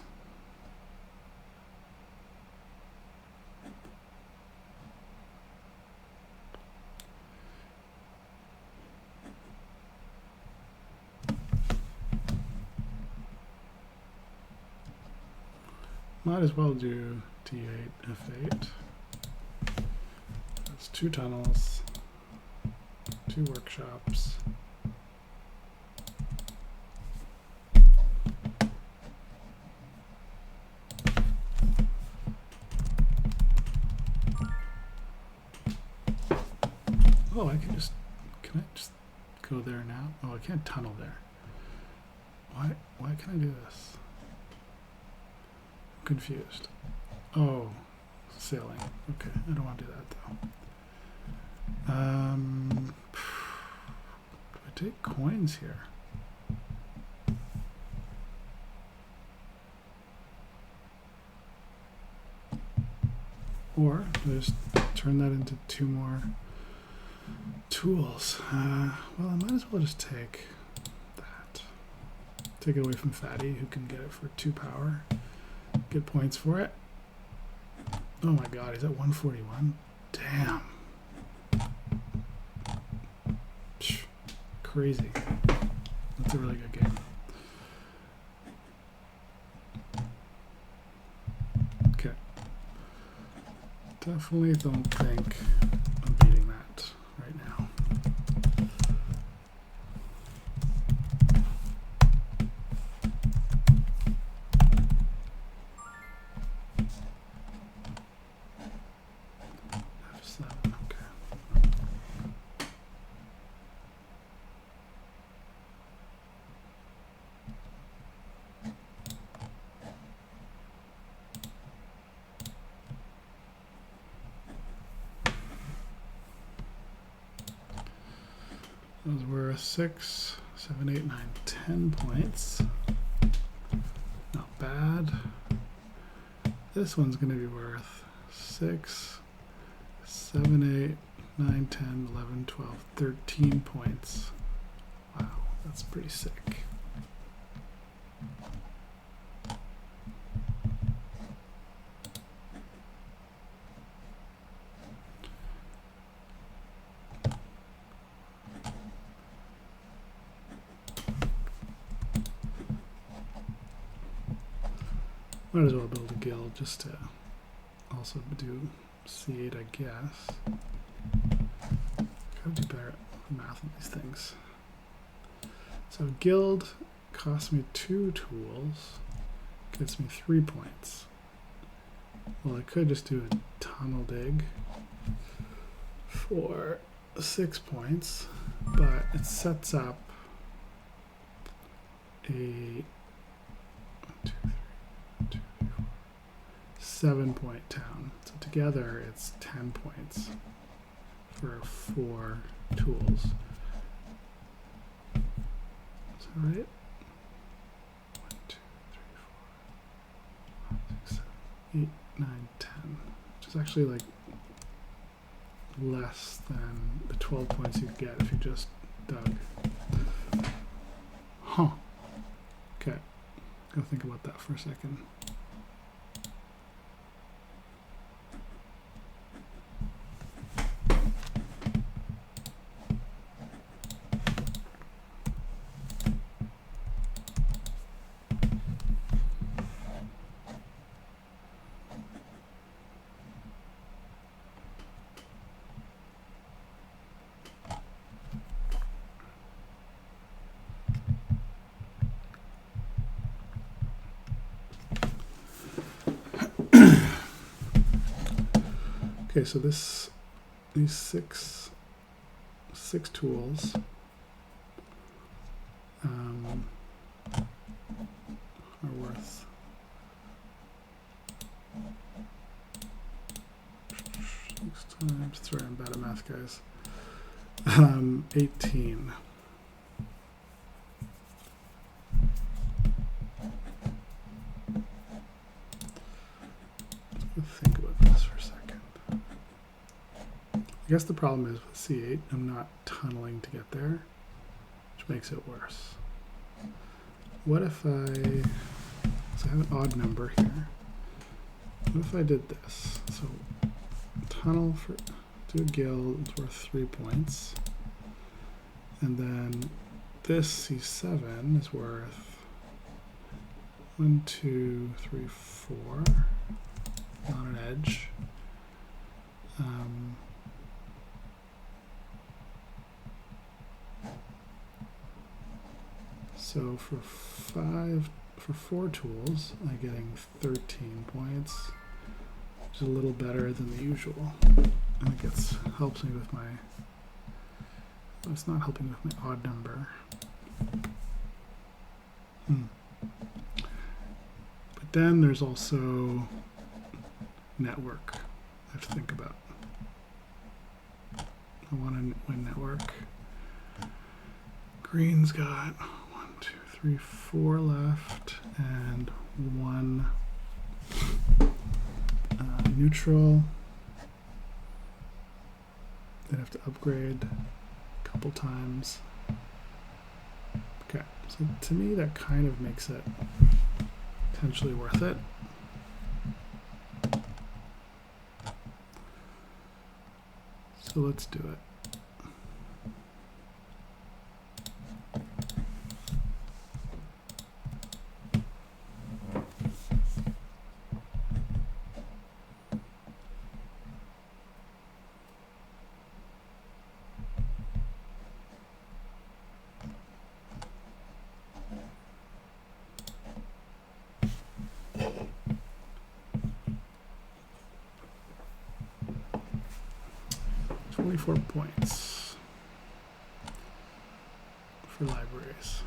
Might as well do D8, F8. That's 2 tunnels, 2 workshops. Oh, can I just go there now? Oh, I can't tunnel there. Why can I do this? I'm confused. Oh, sailing. Okay, I don't want to do that though. Do I take coins here? Or do I just turn that into 2 more tools? Well, I might as well just take that. Take it away from Fatty, who can get it for 2 power. Get points for it. Oh my god, he's at 141. Damn. Psh, crazy. That's a really good game. Okay. Definitely don't think I'm beating that right now. F7, okay. Those were 6, 7, 8, 9, 10 points. Not bad. This one's going to be worth 6, 7, 8, 9, 10, 11, 12, 13 points. Wow, that's pretty sick. Might as well build a guild just to also do C8, I guess. Gotta do better at math on these things. So guild costs me 2 tools, gets me 3 points. Well, I could just do a tunnel dig for 6 points, but it sets up a 7-point town. So together it's 10 points for 4 tools. Is that right? 1, 2, 3, 4, 5, 6, 7, 8, 9, 10. Which is actually like less than the 12 points you'd get if you just dug. Huh. Okay. Gotta think about that for a second. Okay, so these six tools are worth 6 times. Sorry, I'm bad at math, guys. 18. Let's think about this for a second. I guess the problem is with C8, I'm not tunneling to get there, which makes it worse. What if so I have an odd number here. What if I did this? So tunnel do a guild, it's worth 3 points. And then this C7 is worth 1, 2, 3, 4 on an edge. So for 4 tools, I'm getting 13 points, which is a little better than the usual. I think it helps me with my. It's not helping with my odd number. But then there's also network I have to think about. I want to win network. Green's got 1, 2, 3, 4 left, and 1 neutral. They'd have to upgrade a couple times. Okay, so to me that kind of makes it potentially worth it. So let's do it. Points for libraries.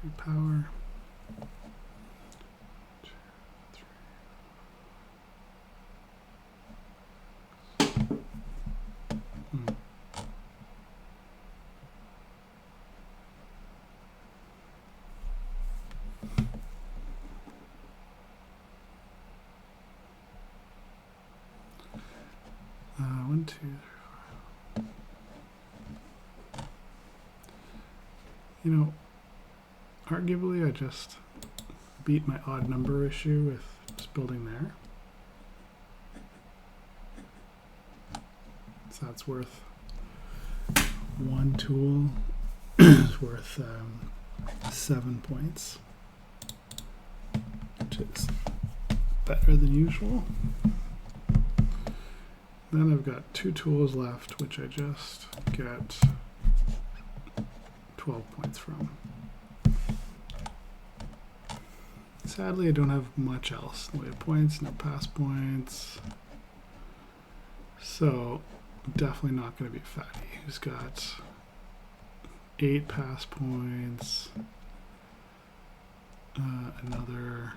Free power. You know, arguably I just beat my odd number issue with just building there. So that's worth 1 tool is worth 7 points, which is better than usual. Then I've got 2 tools left, which I just get 12 points from. Sadly, I don't have much else in the way of points, no pass points. So, definitely not going to be Fatty, who's got 8 pass points, another.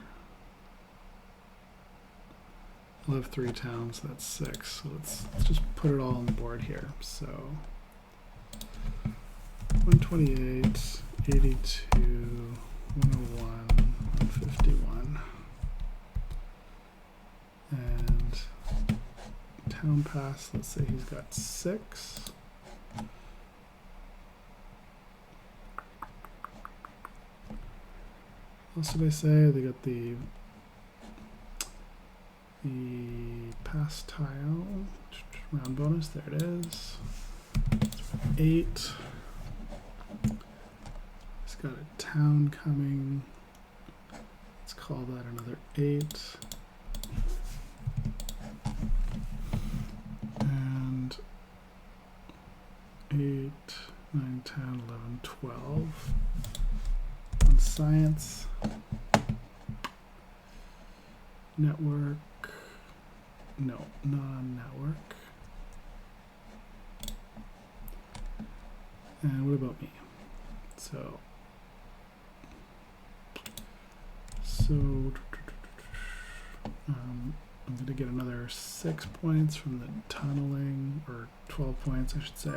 I'll have 3 towns, that's 6. So let's just put it all on the board here. So 128, 82, 101, 151. And town pass, let's say he's got 6. What else did I say? They got the pass tile, round bonus, there it is. 8. It's got a town coming. Let's call that another 8. And 8, 9, 10, 11, 12. On science. Network. No, non-network. And what about me? So I'm going to get another 6 points from the tunneling, or 12 points, I should say.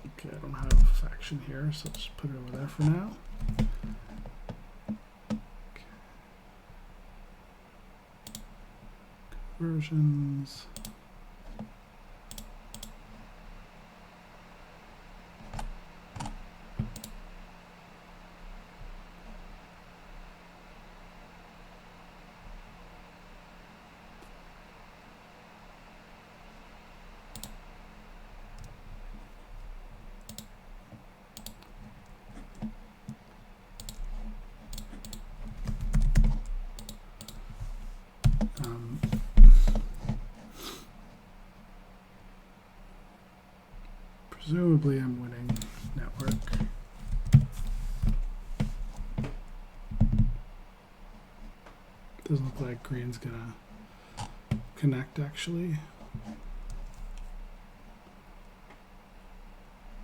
Okay, I don't have a faction here, so let's just put it over there for now. Versions. Presumably I'm winning network. Doesn't look like green's gonna connect actually.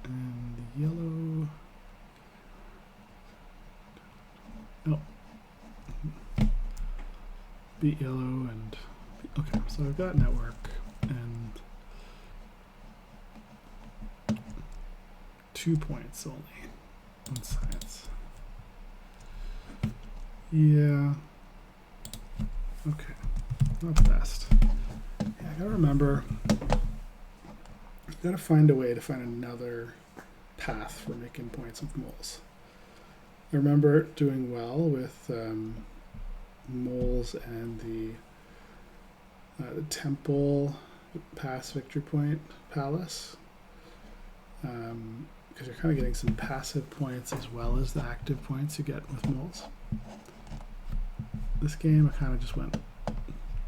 And the yellow. Oh. Beat yellow and okay, so I've got network and 2 points only on science. Yeah. Okay. Not the best. Yeah, I gotta remember. I gotta find a way to find another path for making points with moles. I remember doing well with moles and the temple pass victory point palace. Because you're kind of getting some passive points as well as the active points you get with moles. This game, I kind of just went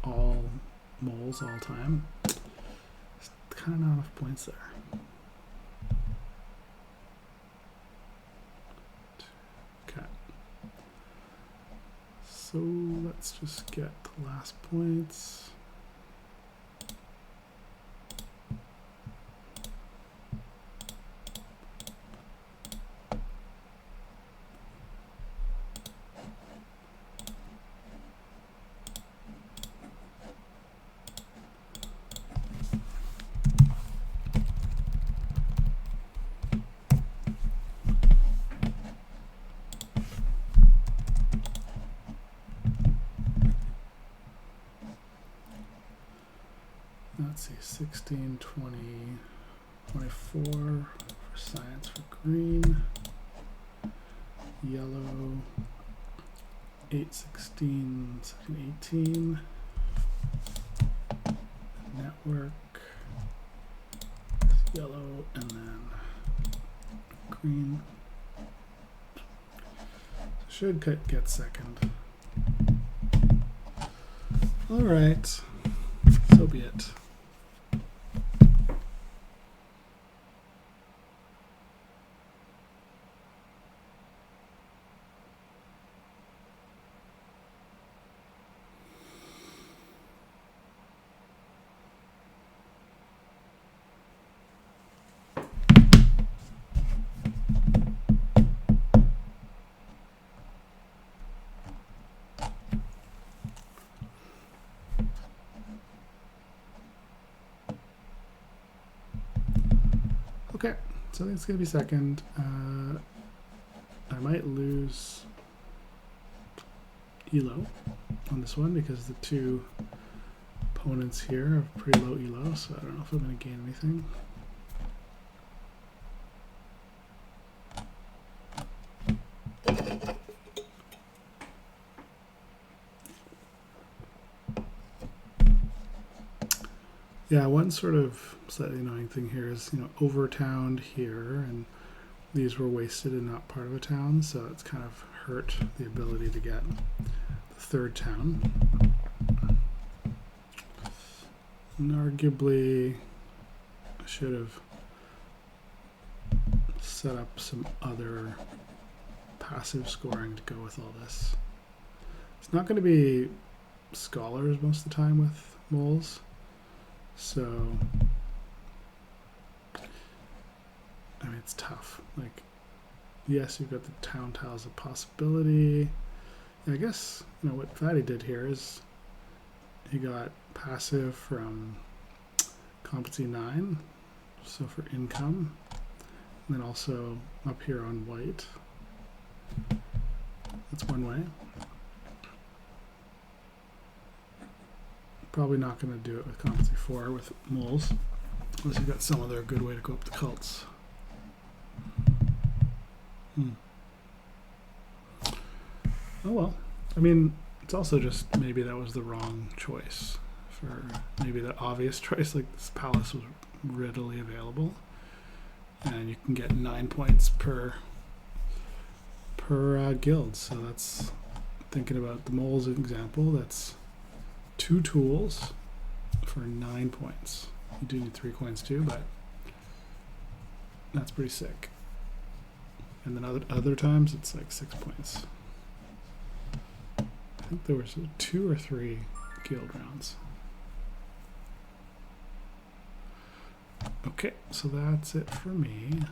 all moles all time. It's kind of not enough points there. Okay. So let's just get the last points. Let's see, 16, 20, 24 for science for green, yellow, 8, 16, 18, network, yellow, and then green. Should get second. All right. So be it. Okay, so I think it's going to be second. I might lose elo on this one because the two opponents here have pretty low elo, so I don't know if I'm going to gain anything. Yeah, one sort of slightly annoying thing here is, overtowned here, and these were wasted and not part of a town, so it's kind of hurt the ability to get the third town. And arguably, I should have set up some other passive scoring to go with all this. It's not going to be scholars most of the time with moles. So, I mean, it's tough. Like, yes, you've got the town tiles a possibility. I guess, what Fatty did here is he got passive from competency 9, so for income. And then also up here on white. That's one way. Probably not going to do it with competency 4 with moles, unless you've got some other good way to go up the cults. Oh well. I mean, it's also just maybe that was the wrong choice for maybe the obvious choice. Like this palace was readily available, and you can get 9 points per guild. So that's thinking about the moles example. That's 2 tools for 9 points. You do need 3 coins too, but that's pretty sick. And then other times it's like 6 points. I think there was 2 or 3 guild rounds. Okay, so that's it for me.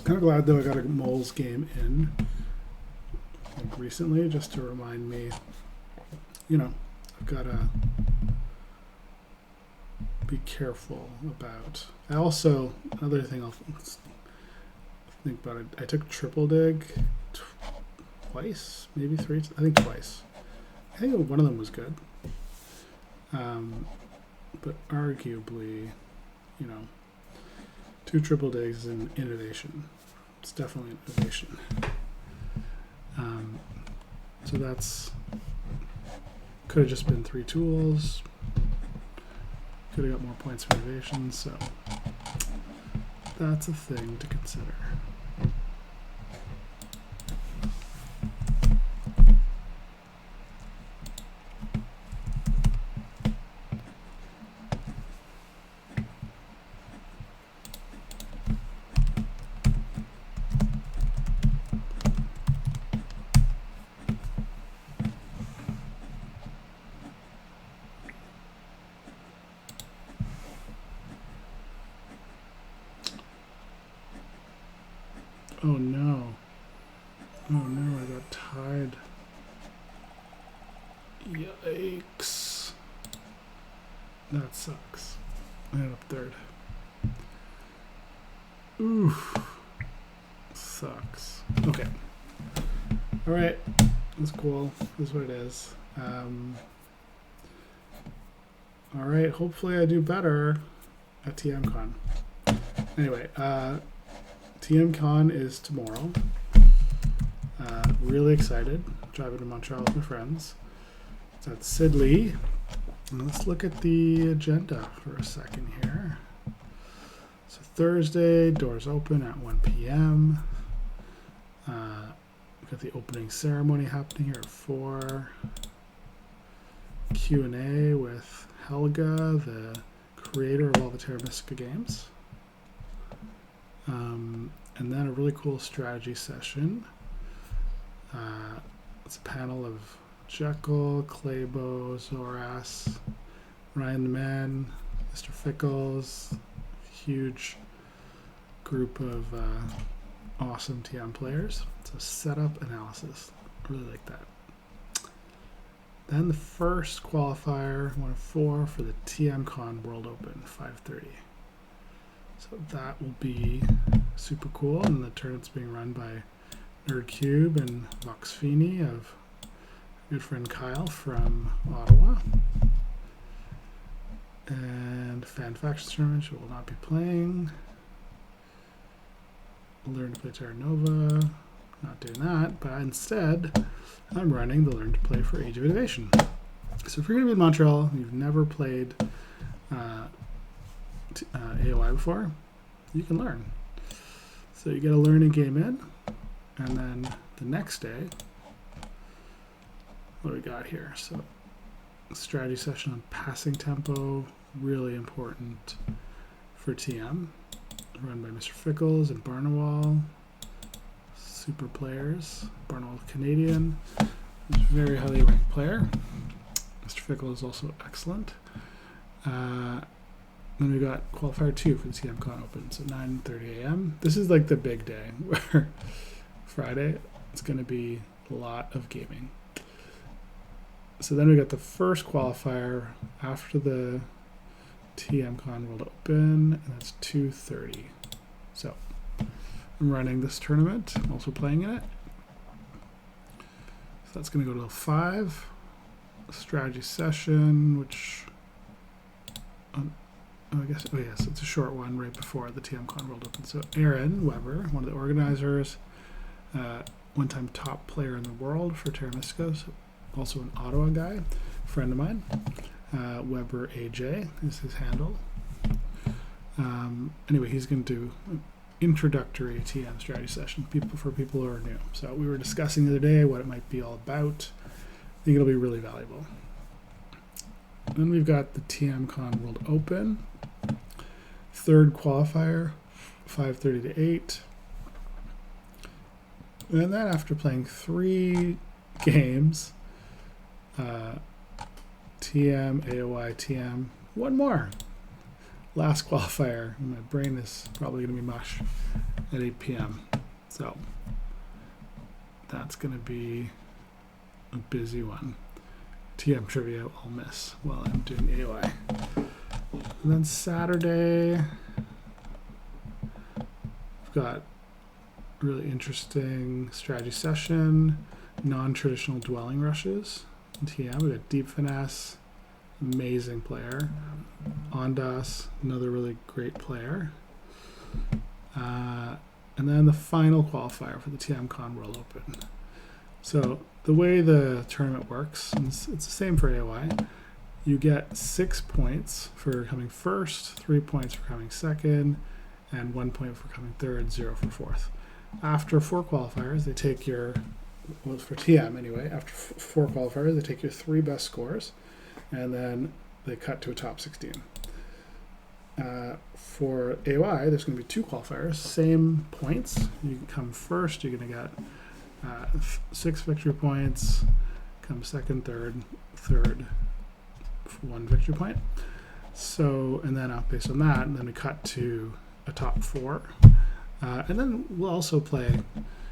Kind of glad though I got a moles game in like recently, just to remind me, I've got to be careful about. I also, another thing I'll think about it, I took triple dig twice, maybe 3, I think twice. I think one of them was good. But arguably, 2 triple digs is an innovation. It's definitely an innovation. So that's, could have just been 3 tools. Could have got more points for innovation, so that's a thing to consider. Oh no. Oh no, I got tied. Yikes. That sucks. I ended up 3rd. Oof. Sucks. Okay. Alright. That's cool. That's what it is. All right, hopefully I do better at TMCon. Anyway, TMCon is tomorrow. Really excited. Driving to Montreal with my friends. It's at Sidley. And let's look at the agenda for a second here. So Thursday, doors open at 1 p.m. We've got the opening ceremony happening here at 4. Q&A with Helga, the creator of all the Terra Mystica games. And then a really cool strategy session. It's a panel of Jekyll, Claybo, Zoras, Ryan the Man, Mr. Fickles, huge group of awesome TM players. So setup analysis, really like that. Then the first qualifier, 1 of 4 for the TMCon World Open, 5:30. So that will be super cool, and the tournament's being run by NerdCube and Voxfini of good friend Kyle from Ottawa. And Fan Factions tournament, she will not be playing. Learn to play Terra Nova, not doing that, but instead I'm running the Learn to Play for Age of Innovation. So if you're going to be in Montreal, you've never played AOI before, you can learn. So you get a learning game in, and then the next day, what do we got here? So strategy session on passing tempo, really important for TM, run by Mr. Fickles and Barnawal. Super players. Barnawal Canadian, very highly ranked player. Mr. Fickle is also excellent. Then we got qualifier 2 for the TMCon Open, so 9:30 a.m. This is like the big day where Friday it's going to be a lot of gaming. So then we got the first qualifier after the TMCon World Open, and that's 2:30. So I'm running this tournament. I'm also playing in it. So that's going to go to 5. Strategy session, which I guess, oh yes, it's a short one right before the TMCon World Open. So Aaron Weber, one of the organizers, one-time top player in the world for Terra Mystica, also an Ottawa guy, friend of mine. Weber AJ is his handle. Anyway, he's going to do an introductory TM strategy session for people who are new. So we were discussing the other day what it might be all about. I think it'll be really valuable. Then we've got the TMCon World Open, third qualifier, 5:30 to 8. And then after playing 3 games, TM, AOI, TM, one more. Last qualifier. My brain is probably going to be mush at 8 p.m. So that's going to be a busy one. TM trivia I'll miss while I'm doing AOI. And then Saturday, we've got a really interesting strategy session, non-traditional dwelling rushes. In TM, we got Deep Finesse, amazing player. Ondas, another really great player. And then the final qualifier for the TMCon World Open. So the way the tournament works, and it's the same for AOI, you get 6 points for coming first, 3 points for coming second, and 1 point for coming third, 0 for fourth. After 4 qualifiers, they take your, well, for TM anyway, after 4 qualifiers, they take your 3 best scores, and then they cut to a top 16. For AOI, there's going to be 2 qualifiers, same points. You come first, you're going to get 6 victory points, come second, third, 1 victory point. So, and then based on that, and then we cut to a top 4. And then we'll also play,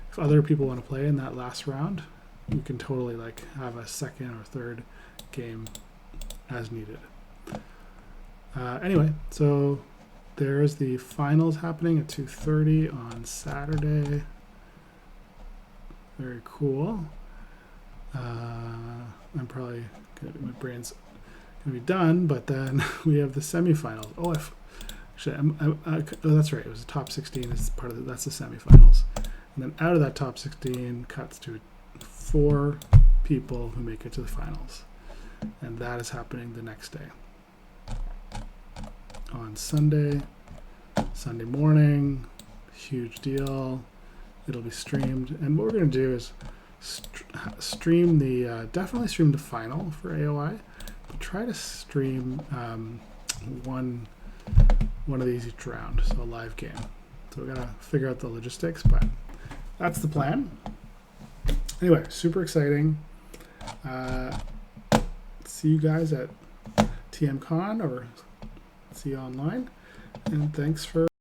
if other people want to play in that last round, you can totally like have a second or third game as needed. Anyway, so there's the finals happening at 2:30 on Saturday. Very cool. I'm probably gonna, my brain's gonna be done, but then we have the semifinals. Oh, oh, that's right. It was the top 16 is part of that's the semifinals, and then out of that top 16 cuts to 4 people who make it to the finals, and that is happening the next day on Sunday morning. Huge deal. It'll be streamed, and what we're gonna do is stream the definitely stream the final for AOI, but try to stream one of these each round, so a live game. So we're gonna figure out the logistics, but that's the plan. Anyway, super exciting. See you guys at TMCon or see you online, and thanks for